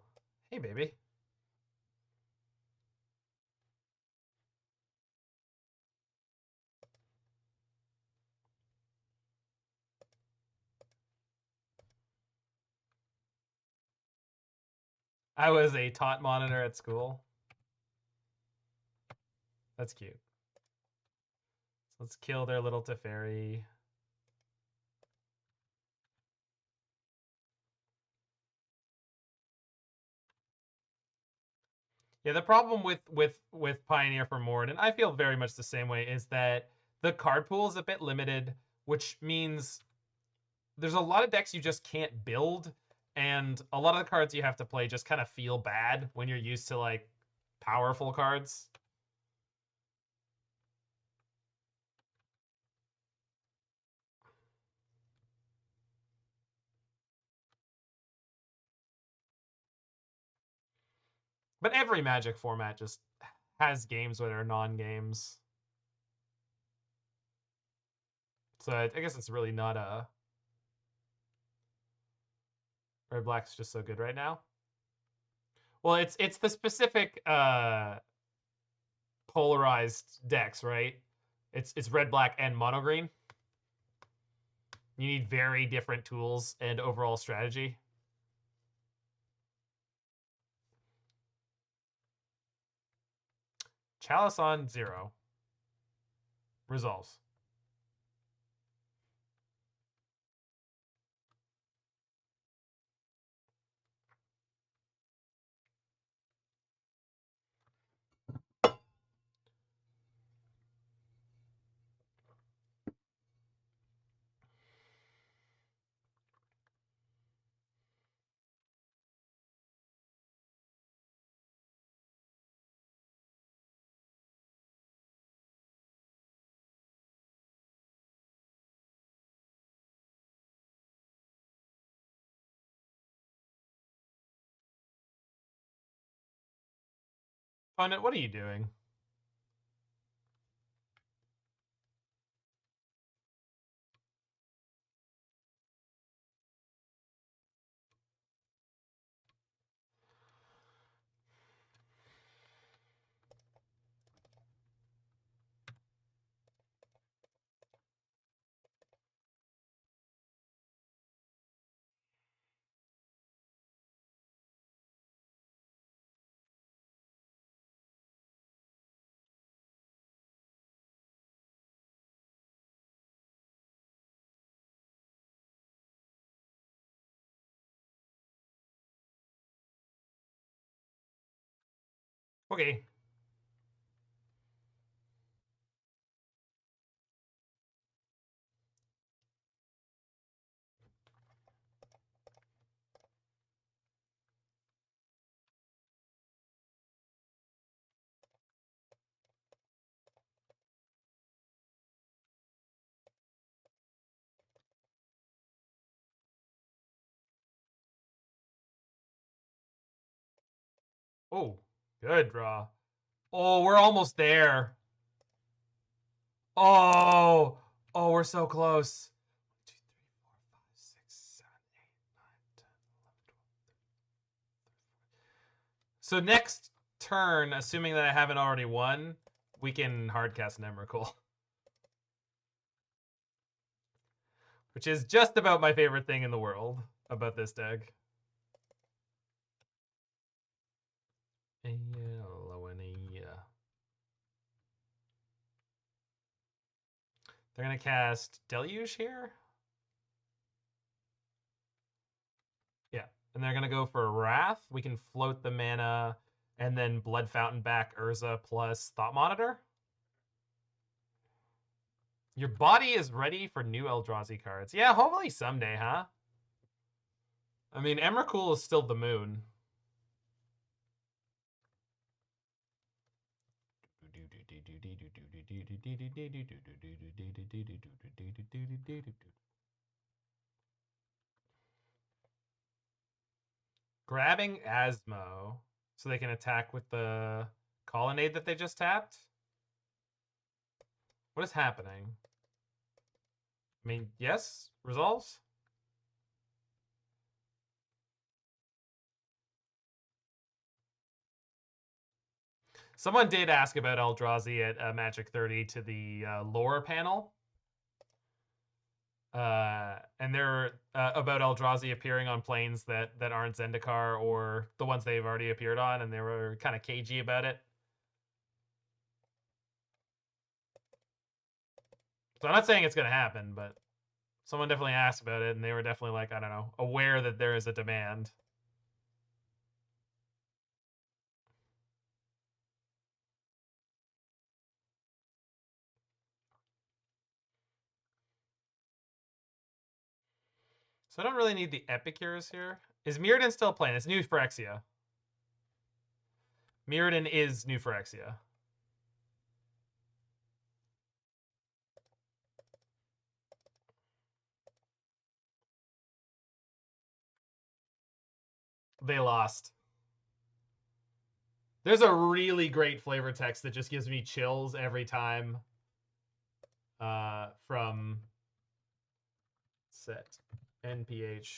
hey, baby. I was a taunt monitor at school. That's cute. So let's kill their little Teferi. Yeah, the problem with Pioneer for Mord, and I feel very much the same way, is that the card pool is a bit limited, which means there's a lot of decks you just can't build, and a lot of the cards you have to play just kind of feel bad when you're used to like powerful cards. But every Magic format just has games that are non-games. So I guess it's really not a... Red Black's just so good right now. Well, it's the specific polarized decks, right? It's red, black, and mono green. You need very different tools and overall strategy. Chalice on 0. Resolves. Pundit, what are you doing? Okay. Oh, good draw. Oh, we're almost there. Oh, we're so close. 1, 2, 3, 4, 5, 6, 7, 8, 9, 10, 11, 12, 13, 14. So next turn, assuming that I haven't already won, we can hardcast an Emrakul. Which is just about my favorite thing in the world about this deck. They're going to cast Deluge here. Yeah. And they're going to go for Wrath. We can float the mana and then Blood Fountain back Urza plus Thought Monitor. Your body is ready for new Eldrazi cards. Yeah, hopefully someday, huh? I mean, Emrakul is still the moon. Grabbing Asmo so they can attack with the Colonnade that they just tapped? What is happening? I mean, yes? Resolves? Someone did ask about Eldrazi at Magic 30 to the lore panel. And they're about Eldrazi appearing on planes that aren't Zendikar or the ones they've already appeared on, and they were kind of cagey about it. So I'm not saying it's going to happen, but someone definitely asked about it, and they were definitely like, I don't know, aware that there is a demand. So I don't really need the Epicures here. Is Mirrodin still playing? It's new Phyrexia. Mirrodin is new Phyrexia. They lost. There's a really great flavor text that just gives me chills every time from set NPH.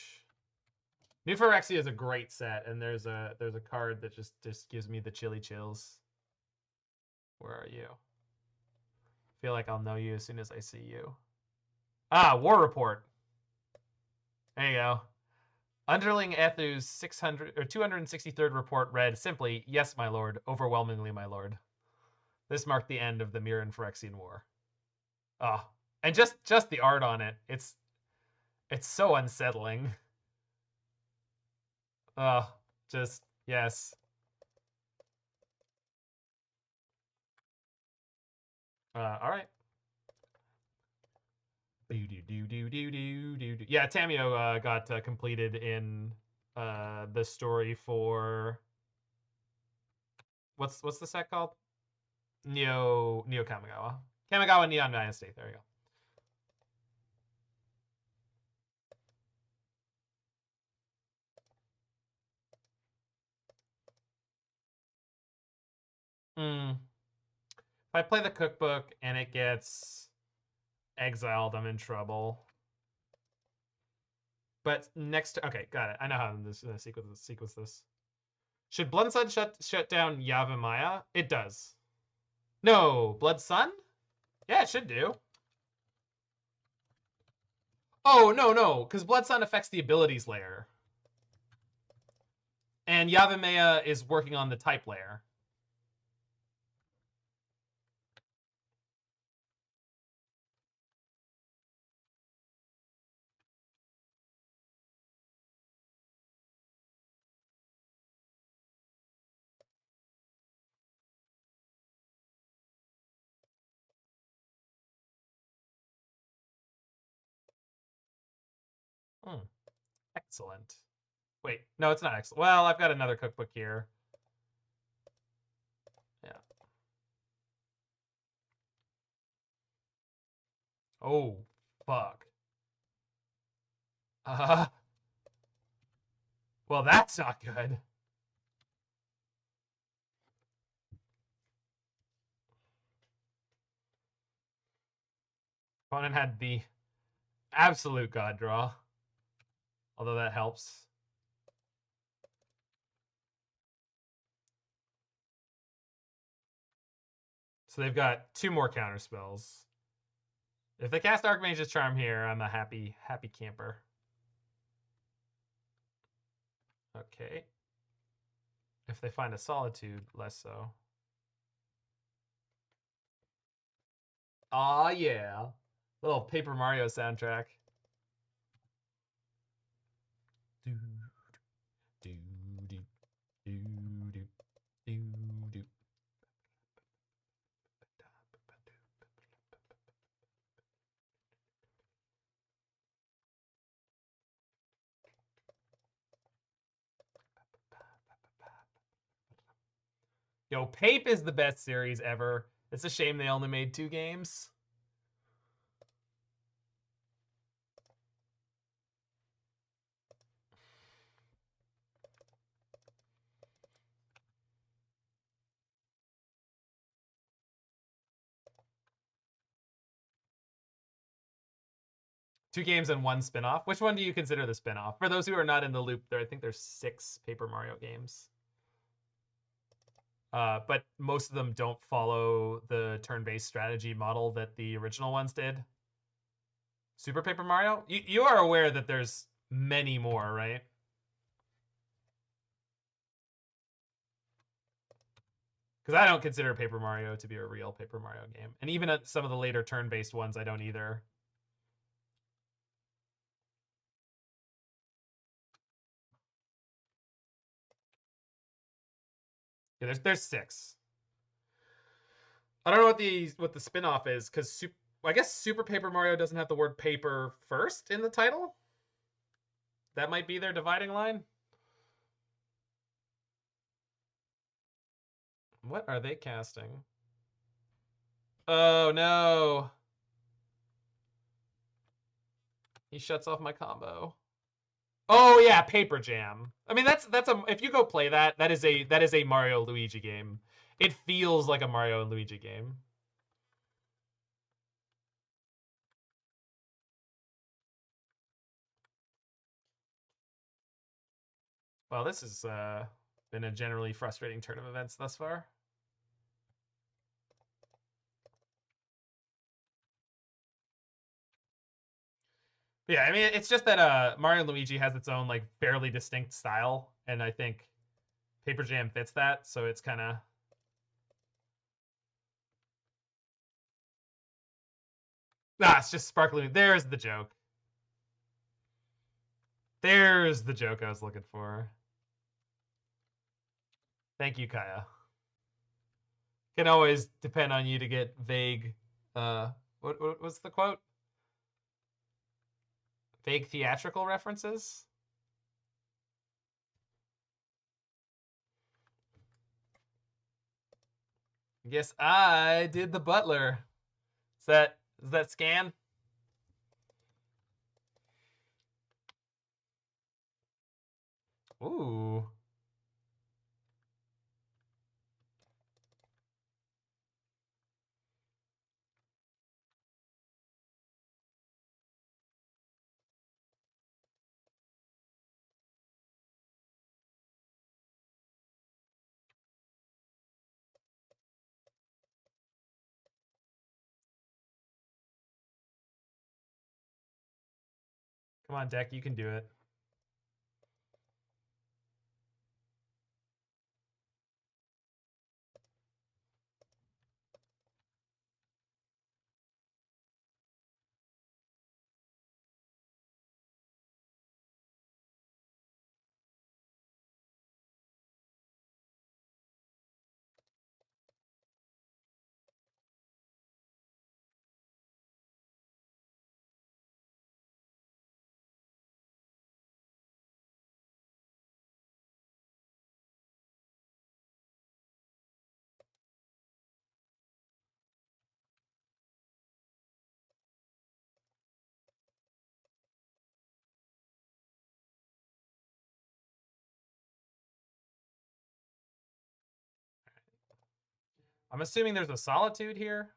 New Phyrexia is a great set, and there's a card that just gives me the chilly chills. Where are you? I feel like I'll know you as soon as I see you. Ah, War Report. There you go. Underling Ethu's 263rd report read simply, "Yes, my lord, overwhelmingly, my lord." This marked the end of the Mirrodin Phyrexian War. Oh, and just the art on it, it's so unsettling. Oh, just yes. All right. Yeah, Tamio got completed in the story for what's the set called? Neo Kamigawa Neon Dynasty. There you go. If I play the cookbook and it gets exiled, I'm in trouble. But next, okay, got it. I know how I'm gonna sequence this. Should Blood Sun shut down Yavimaya? It does. No, Blood Sun? Yeah, it should do. Oh, no, because Blood Sun affects the abilities layer. And Yavimaya is working on the type layer. Excellent. Wait, no, it's not excellent. Well, I've got another cookbook here. Yeah. Oh, fuck. Well, that's not good. Opponent had the absolute god draw. Although that helps. So they've got 2 more counter spells. If they cast Archmage's Charm here, I'm a happy camper. Okay. If they find a Solitude, less so. Aw, yeah. Little Paper Mario soundtrack. Yo, Pape is the best series ever. It's a shame they only made 2 games. Two games and 1 spin-off. Which one do you consider the spin-off? For those who are not in the loop, I think there's 6 Paper Mario games. But most of them don't follow the turn-based strategy model that the original ones did. Super Paper Mario? You are aware that there's many more, right? Because I don't consider Paper Mario to be a real Paper Mario game. And even at some of the later turn-based ones, I don't either. Yeah, there's 6. I don't know what the spin-off is, because I guess Super Paper Mario doesn't have the word paper first in the title. That might be their dividing line. What are they casting? Oh no. He shuts off my combo. Oh yeah, Paper Jam. I mean that's a if you go play that is a Mario Luigi game. It feels like a Mario and Luigi game. Well, this has been a generally frustrating turn of events thus far. Yeah, I mean it's just that Mario and Luigi has its own like fairly distinct style, and I think Paper Jam fits that, so it's kind of it's just sparkling. There's the joke. There's the joke I was looking for. Thank you, Kaya. Can always depend on you to get vague. What was the quote? Vague theatrical references. Yes, I did the butler. Is that scan? Ooh. Come on, deck, you can do it. I'm assuming there's a solitude here,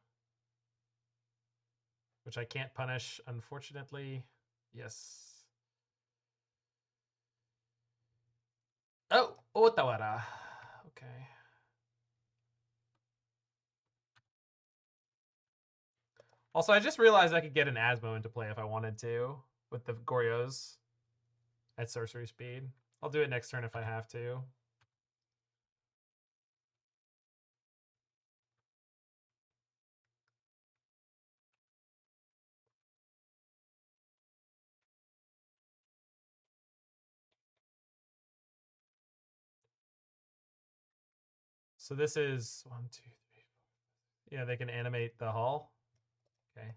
which I can't punish, unfortunately. Yes. Oh, Otawara. Okay. Also, I just realized I could get an Asmo into play if I wanted to with the Goryos at sorcery speed. I'll do it next turn if I have to. So this is 1, 2, 3, 4. Yeah, they can animate the hall. Okay.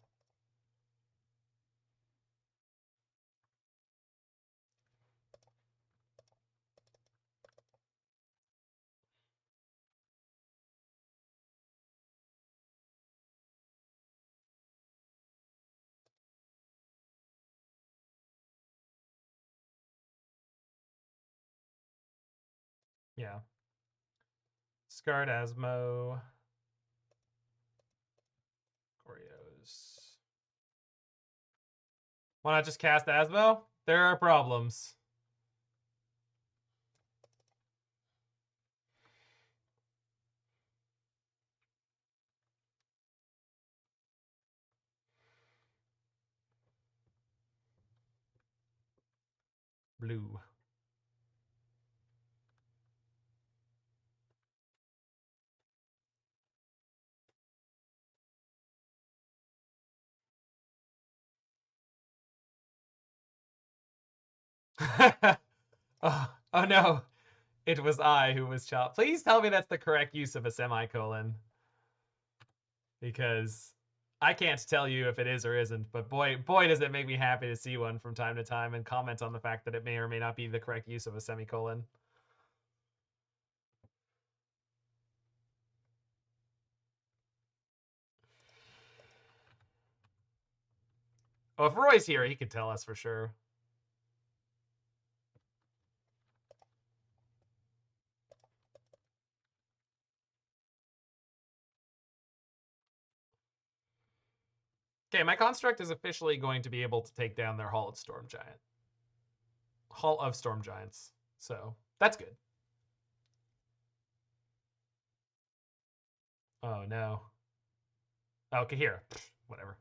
Yeah. Scarred Asmo. Goryos. Why not just cast Asmo? There are problems. Blue. Oh no. It was I who was chopped. Please tell me that's the correct use of a semicolon. Because I can't tell you if it is or isn't, but boy does it make me happy to see one from time to time and comment on the fact that it may or may not be the correct use of a semicolon. Oh, if Roy's here, he could tell us for sure. Okay, my construct is officially going to be able to take down their Hall of Storm Giant. Hall of Storm Giants. So, that's good. Oh, no. Okay, here. Whatever.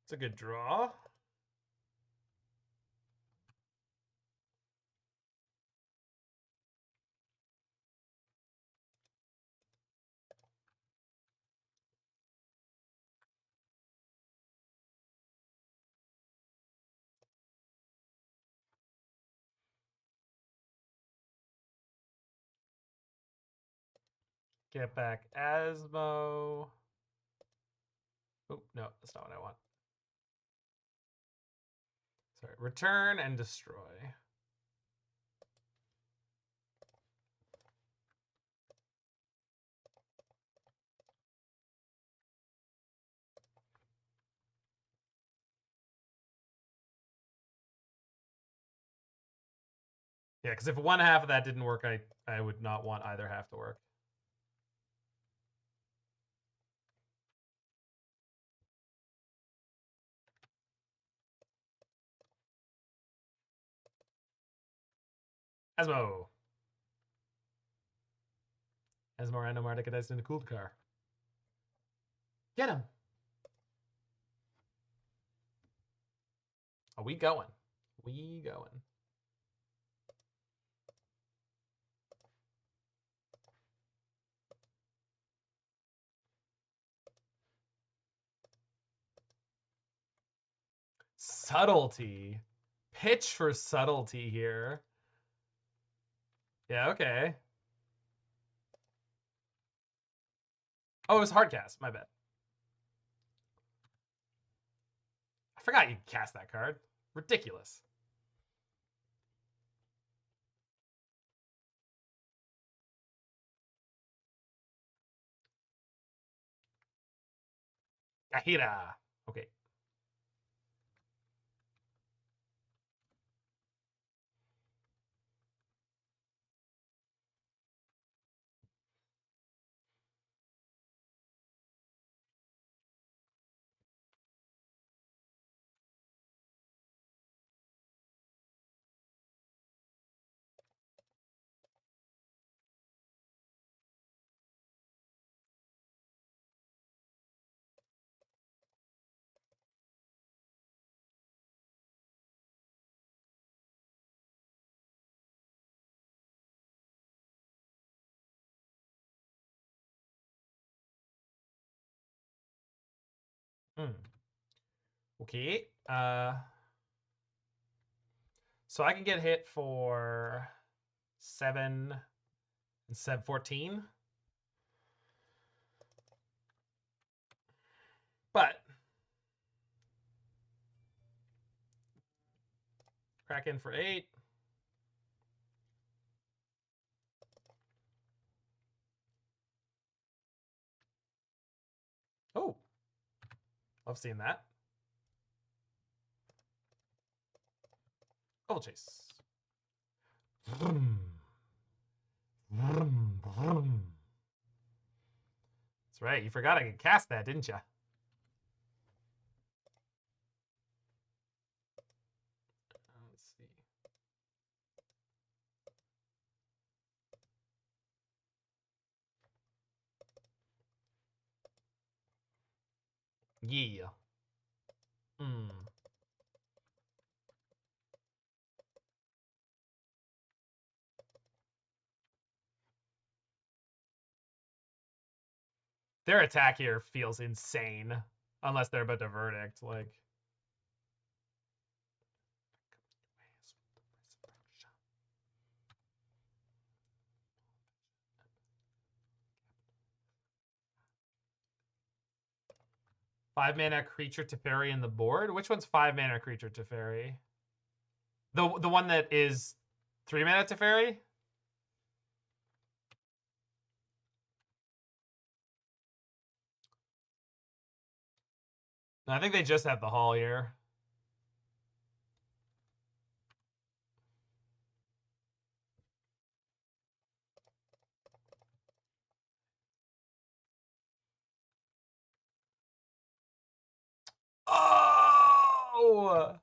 It's a good draw. Get back Asmo. Oh, no, that's not what I want. Sorry, return and destroy. Yeah, because if one half of that didn't work, I would not want either half to work. Asmo. Asmoranomardicadaistinaculdacar. Get him. Are we going? We going. Subtlety. Pitch for subtlety here. Yeah, okay. Oh, it was hardcast. My bad. I forgot you could cast that card. Ridiculous. Ahira. Okay. Okay. So I can get hit for 7 and 14. But crack in for 8. Oh, love seeing that. Ovalchase. Vroom. Vroom, vroom. That's right. You forgot I could cast that, didn't you? Let's see. Yeah. Their attack here feels insane. Unless they're about to verdict. Like. 5-mana creature Teferi in the board? Which one's 5-mana creature Teferi? The one that is 3-mana Teferi? I think they just have the hall here. Oh!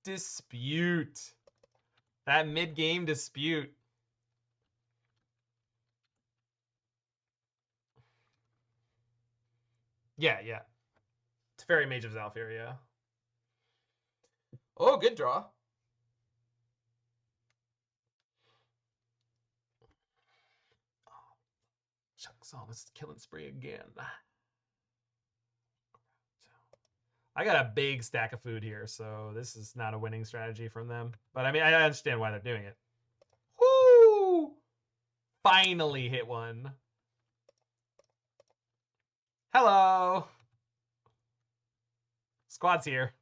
Dispute. That mid-game dispute. Yeah. Teferi Mage of Zalfir, yeah. Oh, good draw. Shucks on this killing spree again. I got a big stack of food here, so this is not a winning strategy from them. But I mean, I understand why they're doing it. Woo! Finally hit one. Hello. Squad's here.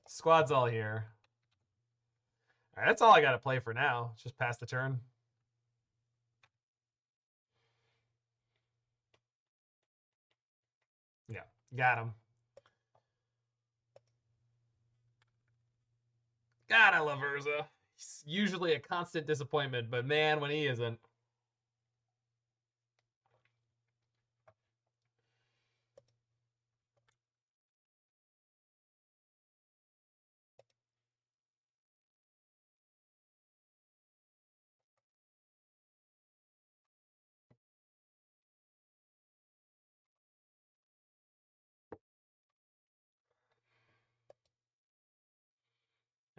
Squad's all here. All right, that's all I got to play for now. Just pass the turn. Yeah, got him. God, I love Urza. He's usually a constant disappointment, but man, when he isn't.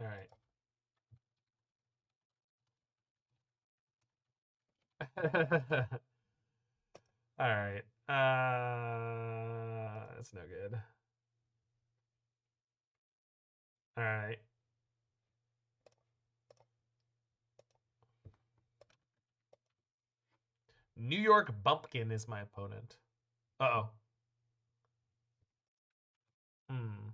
All right. All right. That's no good. All right. New York Bumpkin is my opponent. Uh-oh. Hmm.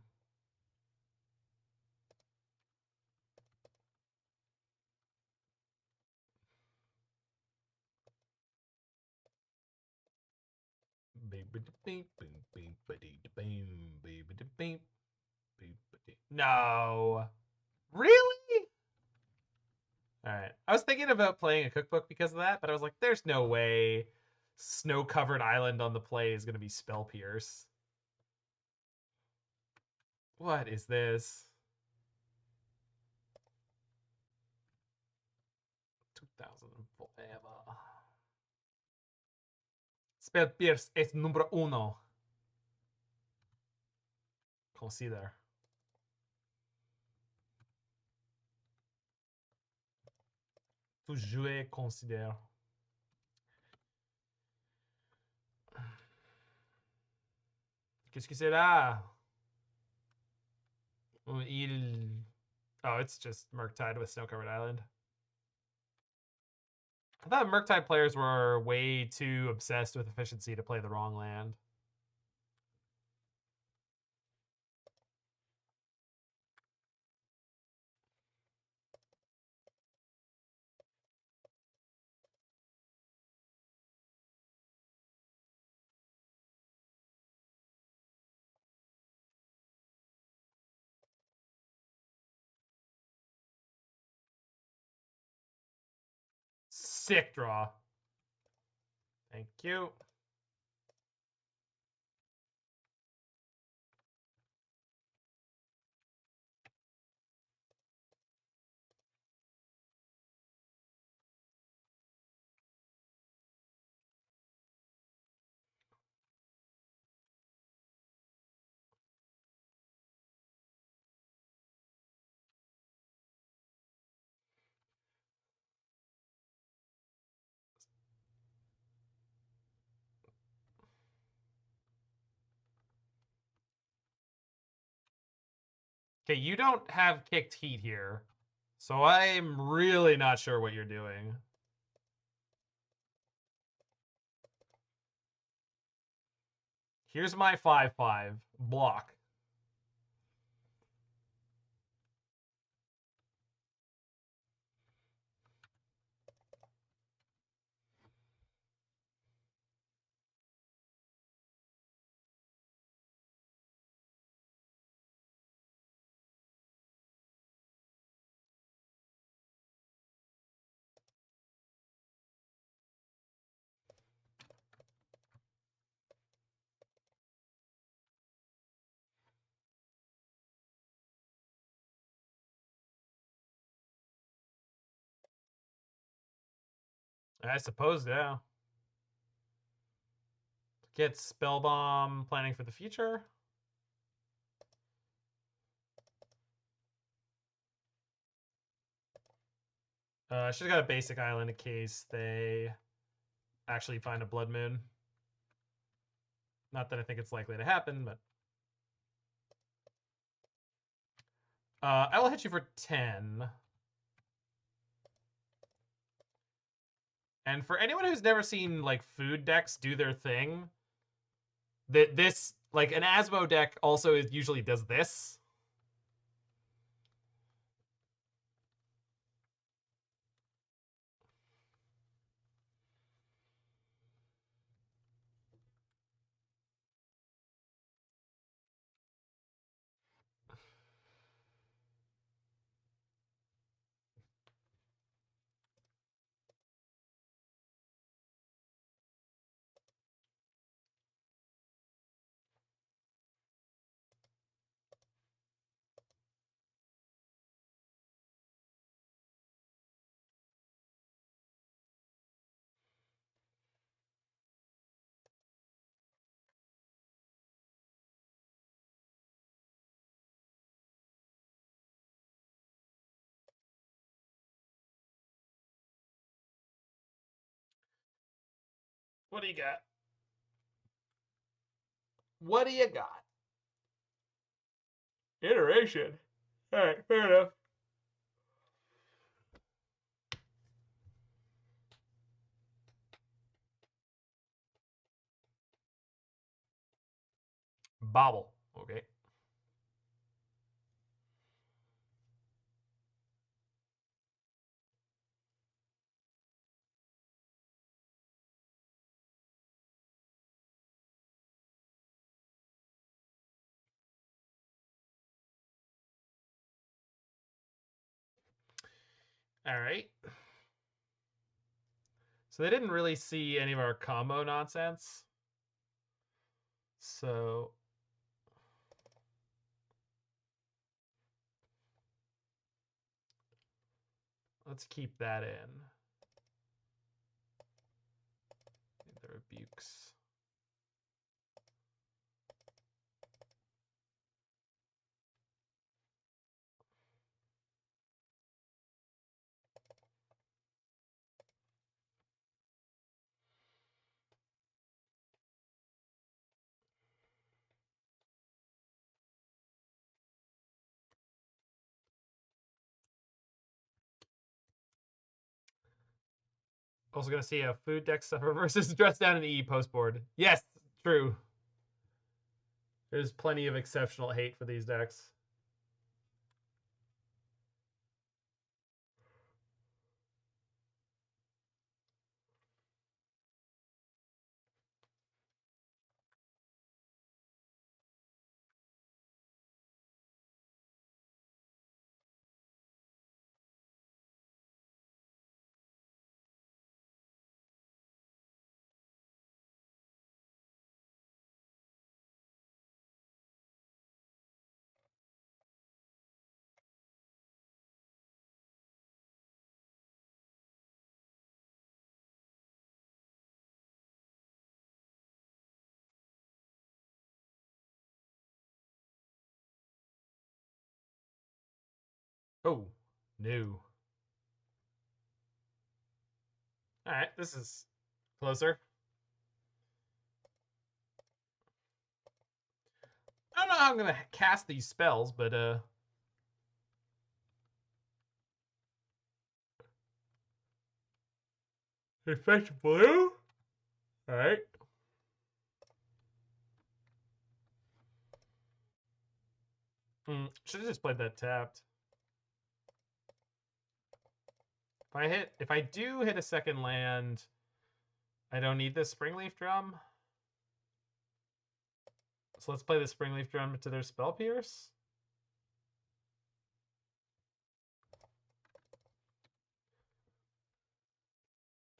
No. Really? All right. I was thinking about playing a cookbook because of that, but I was like, there's no way snow-covered island on the play is going to be Spell Pierce. What is this? 2000 forever. Spell Pierce es número 1. Consider. Tu jouer considère. Qu'est-ce que c'est là? Il... Oh, it's just Murktide with Snow-Covered Island. I thought Murktide players were way too obsessed with efficiency to play the wrong land. Sick draw. Thank you. Okay, you don't have kicked heat here, so I'm really not sure what you're doing. Here's my 5/5 block. I suppose, yeah. Get Spellbomb planning for the future. I should have got a basic island in case they actually find a Blood Moon. Not that I think it's likely to happen, but... I will hit you for 10. And for anyone who's never seen, like, food decks do their thing, this, like, an Asmo deck also usually does this. What do you got? What do you got? Iteration. All right, fair enough. Bobble. Okay. All right. So they didn't really see any of our combo nonsense. So let's keep that in. The rebukes. Also gonna see a food deck suffer versus dress down an E post board. Yes, true. There's plenty of exceptional hate for these decks. Oh, no. All right, this is closer. I don't know how I'm gonna cast these spells, but effect blue. All right. Should have just played that tapped. If I do hit a second land, I don't need this Springleaf Drum. So let's play the Springleaf Drum to their Spell Pierce.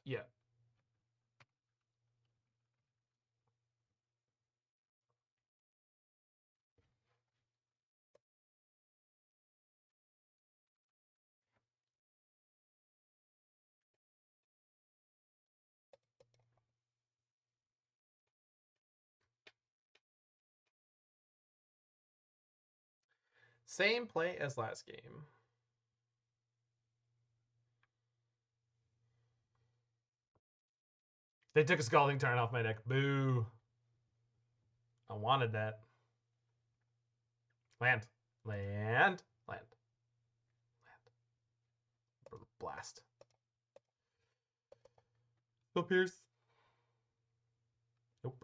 Yeah. Same play as last game. They took a Scalding Tarn off my deck. Boo. I wanted that. Land. Land. Land. Land. Blast. Spell Pierce. Nope.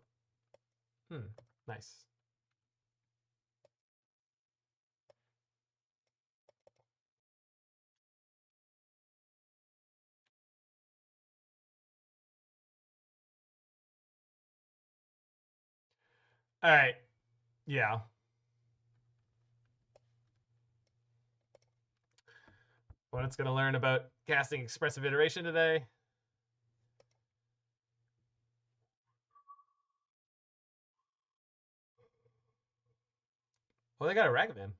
Nice. All right. Yeah. Opponent's going to learn about casting Expressive Iteration today. Well, they got a Ragavan.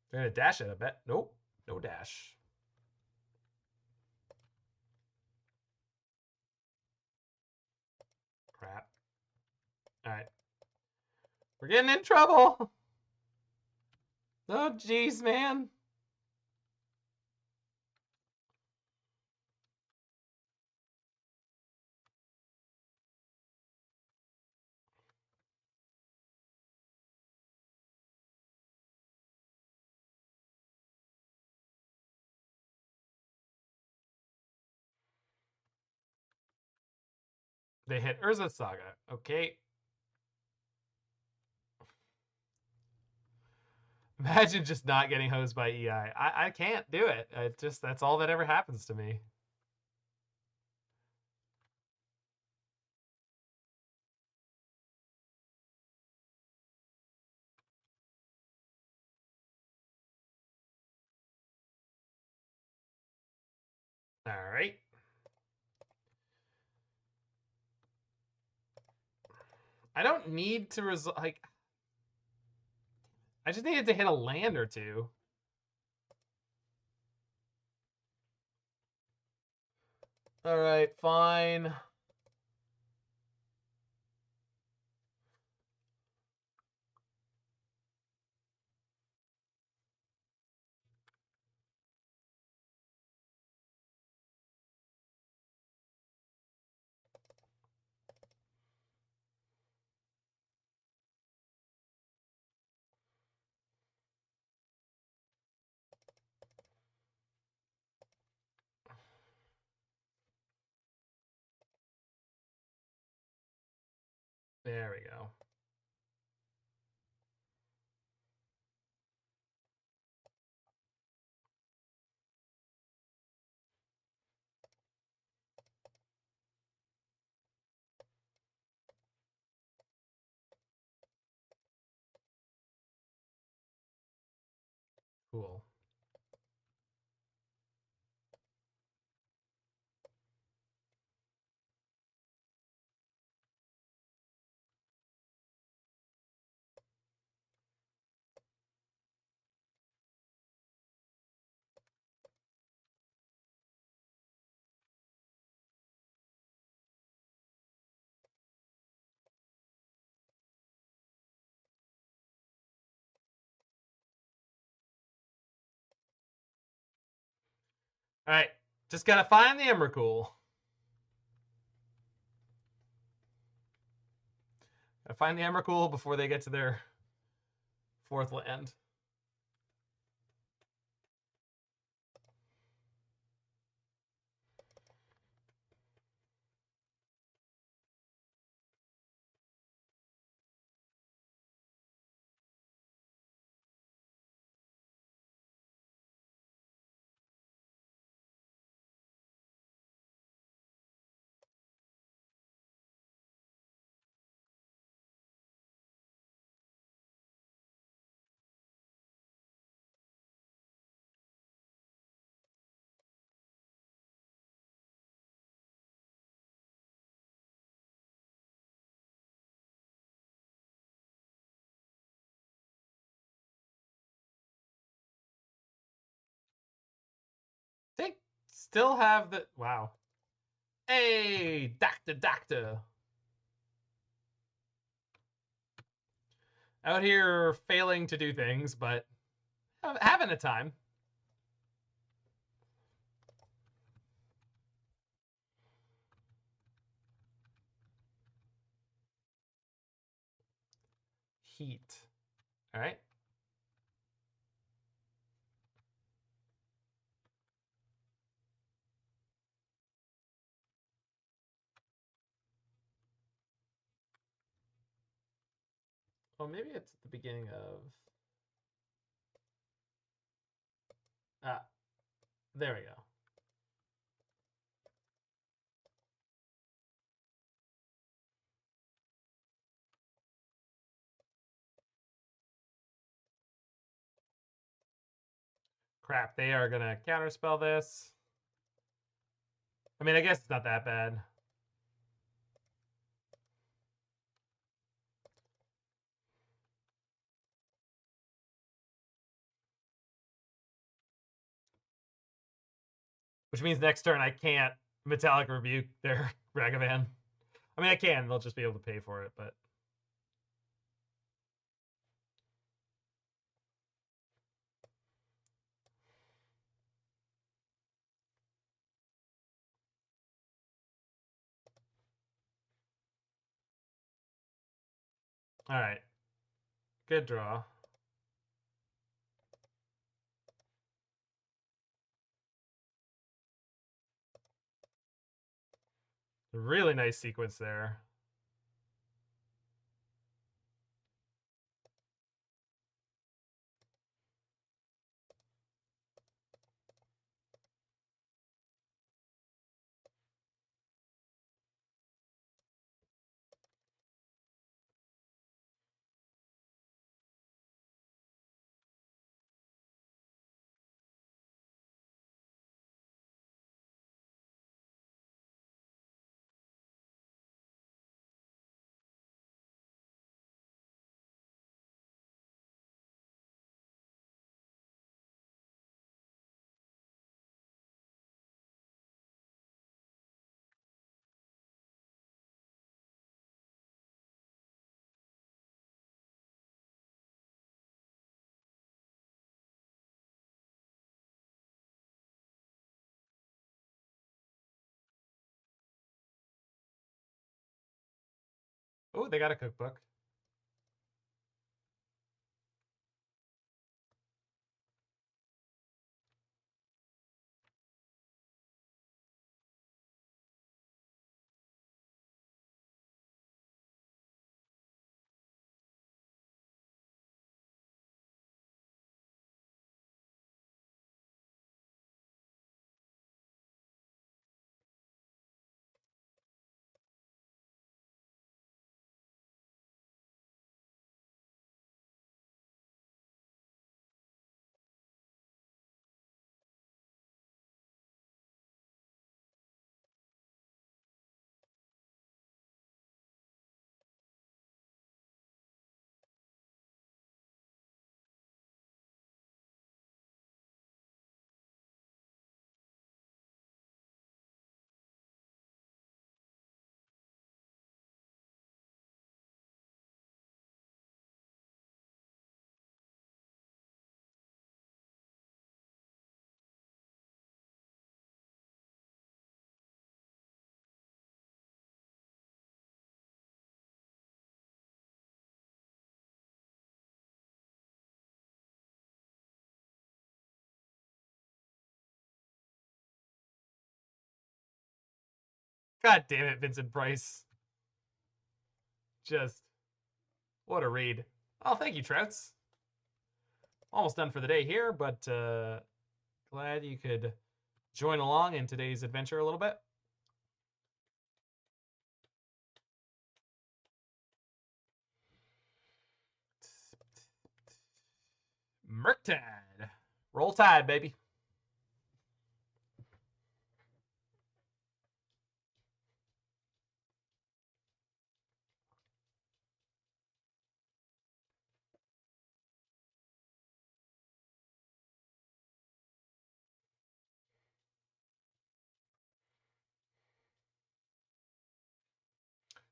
They're going to dash it, I bet. Nope. No dash. Crap. All right. We're getting in trouble. Oh, jeez, man. They hit Urza Saga. Okay. Imagine just not getting hosed by EI. I can't do it. That's all that ever happens to me. All right. I don't need to like. I just needed to hit a land or two. All right, fine. There we go. Cool. All right, just gotta find the Emrakul. Gotta find the Emrakul before they get to their 4th land. They still have the wow. Hey, doctor. Out here failing to do things, but having a time. Heat. All right. Well, maybe it's at the beginning of... Ah, there we go. Crap, they are going to counterspell this. I mean, I guess it's not that bad. Which means next turn I can't Metallic Rebuke their Ragavan. I mean, I can. They'll just be able to pay for it, but... All right. Good draw. Really nice sequence there. Oh, they got a cookbook. God damn it, Vincent Price. Just, what a read. Oh, thank you, Trouts. Almost done for the day here, but glad you could join along in today's adventure a little bit. Murktide. Roll Tide, baby.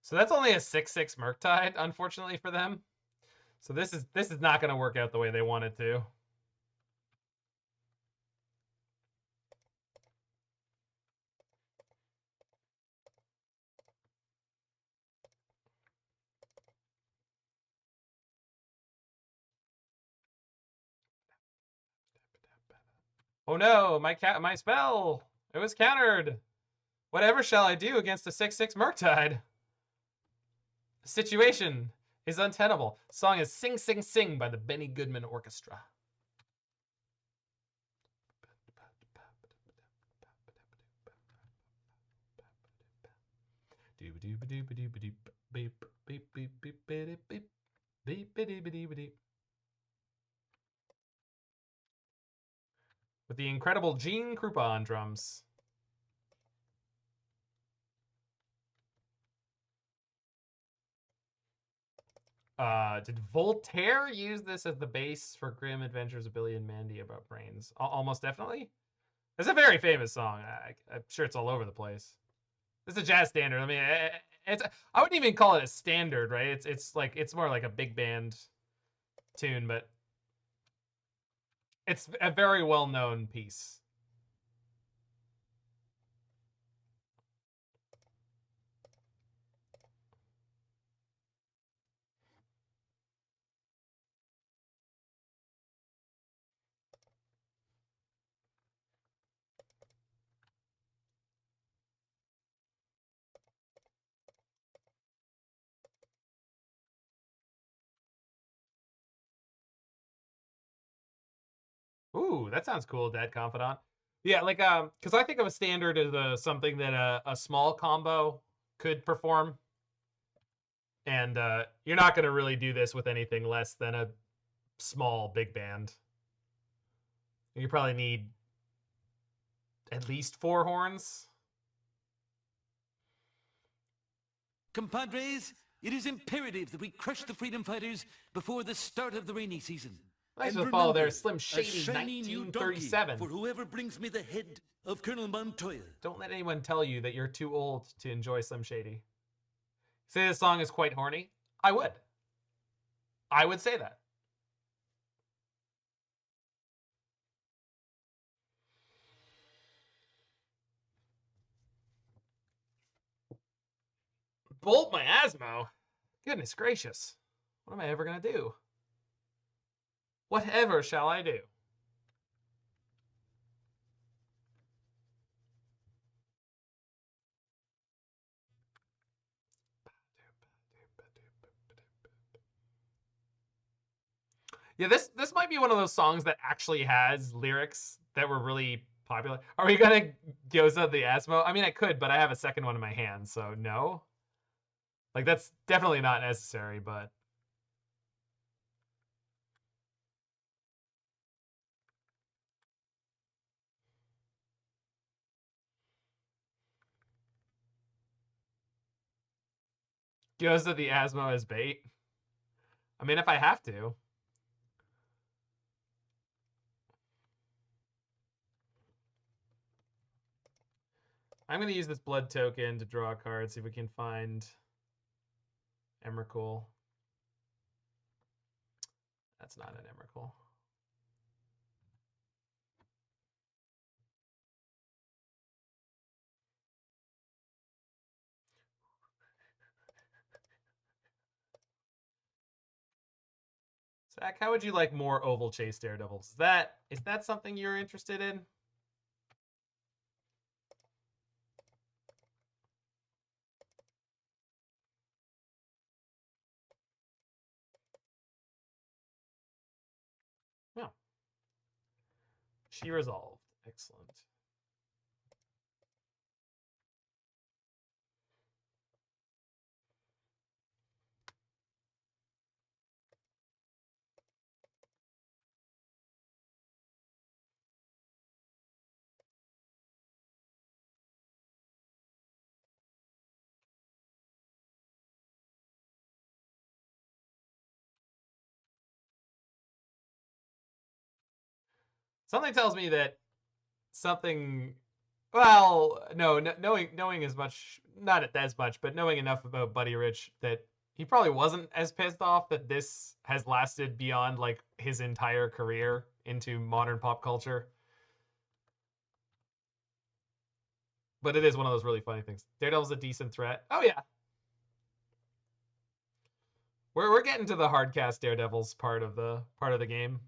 So that's only a 6/6 Murktide, unfortunately for them. So this is not going to work out the way they want it to. Oh no, my spell! It was countered! Whatever shall I do against a 6/6 Murktide? The situation is untenable. The song is Sing Sing Sing by the Benny Goodman Orchestra. With the incredible Gene Krupa on drums. Did Voltaire use this as the base for Grim Adventures of Billy and Mandy about brains? Almost definitely. It's a very famous song. I'm sure it's all over the place. It's a jazz standard. I mean, I wouldn't even call it a standard, right? It's more like a big band tune, but it's a very well-known piece. Ooh, that sounds cool, Dad Confidant. Yeah, like because I think of a standard as something that a small combo could perform, and you're not gonna really do this with anything less than a small big band. You probably need at least 4 horns. Compadres, it is imperative that we crush the freedom fighters before the start of the rainy season. Nice And to follow there, remember, Slim a Shady shiny new donkey 1937. for whoever brings me the head of Colonel Montoya. Don't let anyone tell you that you're too old to enjoy Slim Shady. Say this song is quite horny? I would. I would say that. Bolt my Asmo? Goodness gracious. What am I ever going to do? Whatever shall I do? Yeah, this might be one of those songs that actually has lyrics that were really popular. Are we gonna Gyoza the Asmo? I mean, I could, but I have a second one in my hand, so no. Like, that's definitely not necessary, but... Gyoza the Asmo as bait? I mean, if I have to. I'm going to use this blood token to draw a card, see if we can find Emrakul. That's not an Emrakul. Zach, how would you like more Ovalchase Daredevils? Is that something you're interested in? She resolved. Excellent. Something tells me that something. Well, no, knowing as much, not as much, but knowing enough about Buddy Rich that he probably wasn't as pissed off that this has lasted beyond like his entire career into modern pop culture. But it is one of those really funny things. Daredevil's a decent threat. Oh yeah, we're getting to the hardcast Daredevils part of the game.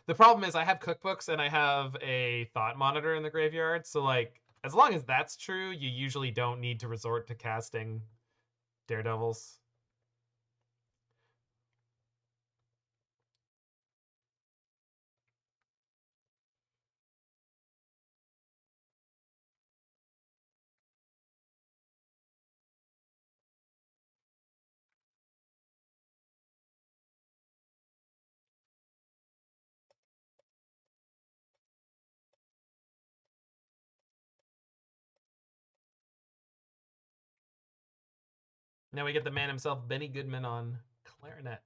The problem is I have cookbooks and I have a thought monitor in the graveyard, so like as long as that's true, you usually don't need to resort to casting Daredevils. Now we get the man himself, Benny Goodman, on clarinet.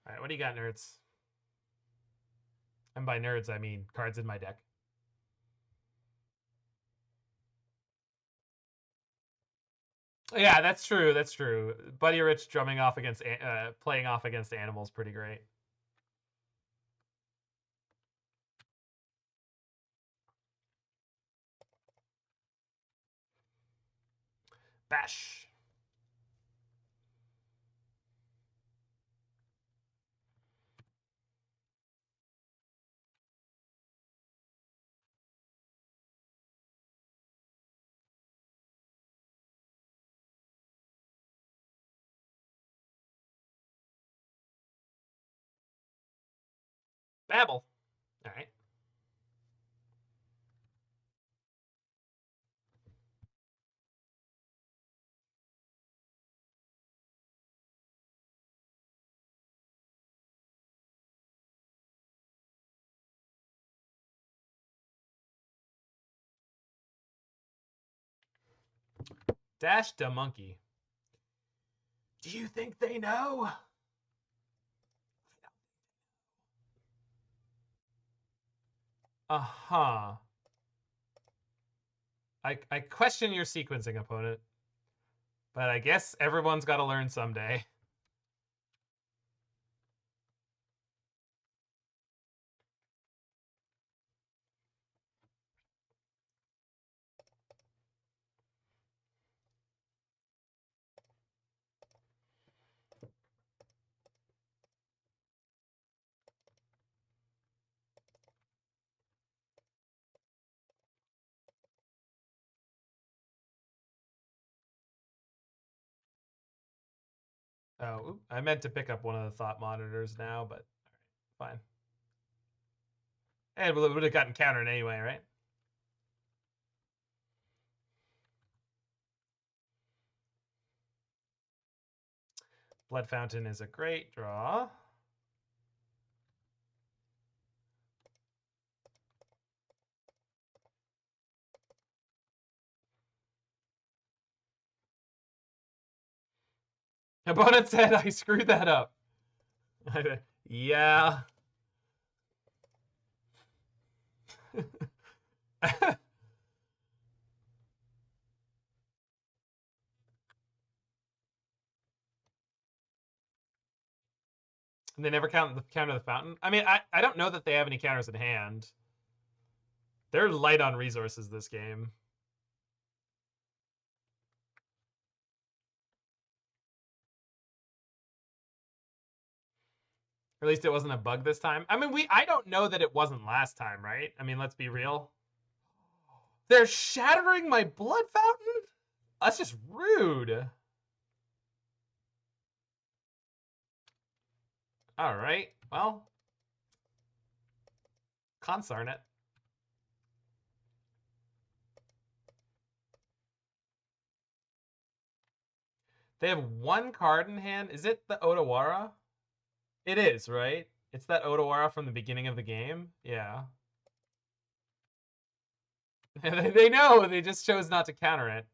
All right, what do you got, nerds? And by nerds, I mean cards in my deck. Yeah, that's true. That's true. Buddy Rich drumming off against, playing off against animals, pretty great. Bash. Babble. All right. Dash da monkey. Do you think they know? Uh-huh. I question your sequencing, opponent. But I guess everyone's got to learn someday. Oh, I meant to pick up one of the thought monitors now, but all right, fine. And we would have gotten countered anyway, right? Blood Fountain is a great draw. Opponent said I screwed that up. Yeah. And they never counter the fountain. I mean, I don't know that they have any counters in hand. They're light on resources this game. Or at least it wasn't a bug this time. I mean, I don't know that it wasn't last time, right? I mean, let's be real. They're shattering my blood fountain? That's just rude. All right. Well, consarn it. They have one card in hand. Is it the Otawara? It is, right? It's that Otawara from the beginning of the game. Yeah. They know. They just chose not to counter it.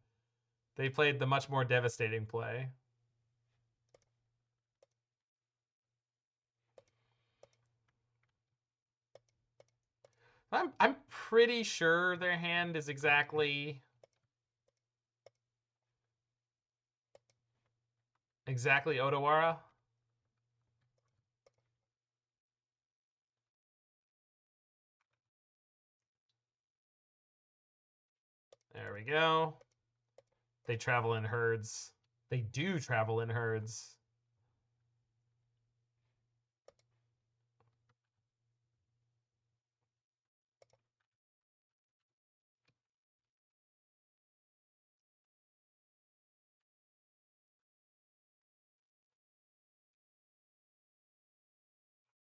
They played the much more devastating play. I'm pretty sure their hand is exactly Otawara. There we go. They travel in herds. They do travel in herds.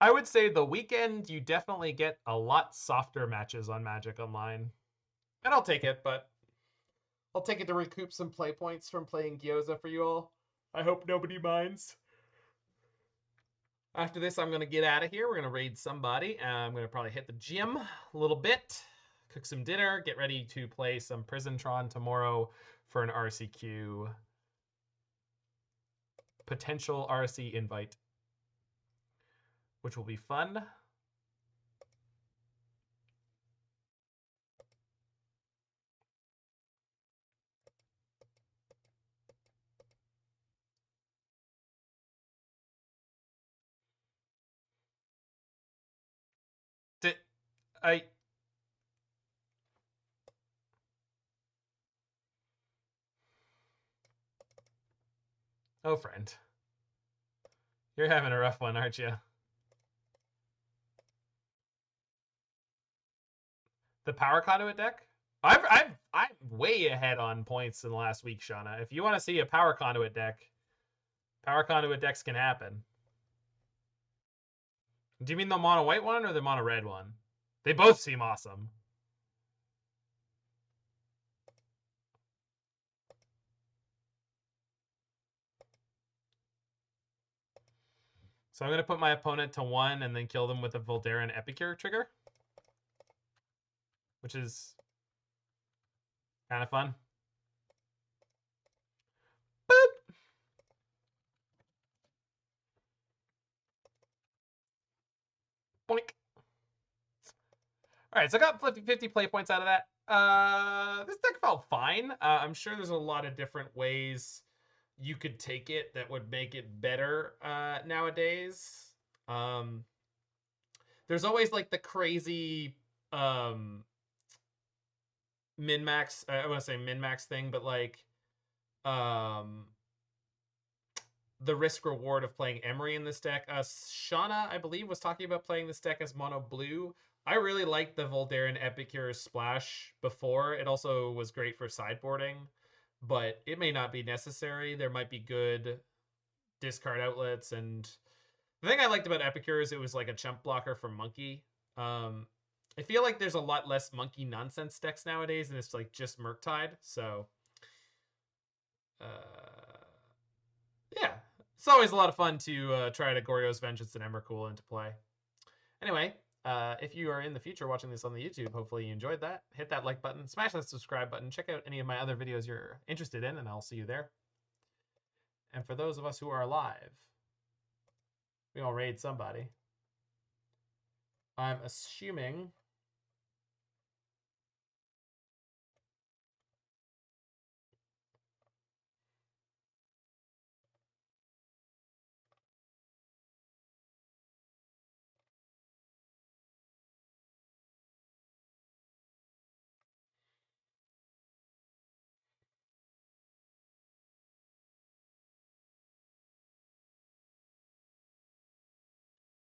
I would say the weekend you definitely get a lot softer matches on Magic Online. And I'll take it, but I'll take it to recoup some play points from playing Gyoza for you all. I hope nobody minds. After this, I'm going to get out of here. We're going to raid somebody. I'm going to probably hit the gym a little bit, cook some dinner, get ready to play some Prisontron tomorrow for an RCQ. Potential RC invite, which will be fun. I Oh, friend. You're having a rough one, aren't you? The power conduit deck? I'm way ahead on points in the last week, Shauna. If you want to see a power conduit deck, power conduit decks can happen. Do you mean the mono white one or the mono red one? They both seem awesome. So I'm going to put my opponent to 1 and then kill them with a Voldaren Epicure trigger, which is kind of fun. Boop. Boink. All right, so I got 50 play points out of that. This deck felt fine. I'm sure there's a lot of different ways you could take it that would make it better nowadays. There's always like the crazy min-max, I want to say min-max thing, but like the risk reward of playing Emery in this deck. Shauna, I believe, was talking about playing this deck as mono blue. I really liked the Voldaren Epicure splash before. It also was great for sideboarding, but it may not be necessary. There might be good discard outlets, and the thing I liked about Epicure is it was like a chump blocker for Monkey. I feel like there's a lot less Monkey nonsense decks nowadays, and it's like just Murktide. So, yeah, it's always a lot of fun to try to Goryo's Vengeance and Emrakul into play. Anyway, if you are in the future watching this on the YouTube, hopefully you enjoyed that. Hit that like button, smash that subscribe button, check out any of my other videos you're interested in, and I'll see you there. And for those of us who are alive, we all raid somebody. I'm assuming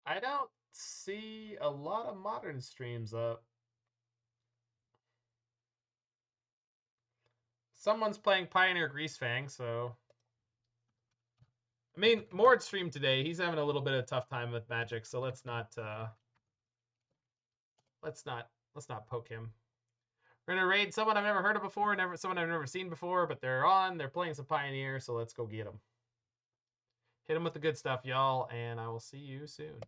I don't see a lot of modern streams up. Someone's playing Pioneer Greasefang, so I mean, Mord streamed today. He's having a little bit of a tough time with Magic, so let's not poke him. We're gonna raid someone I've never heard of before, someone I've never seen before, but they're playing some Pioneer, so let's go get them. Hit them with the good stuff, y'all, and I will see you soon.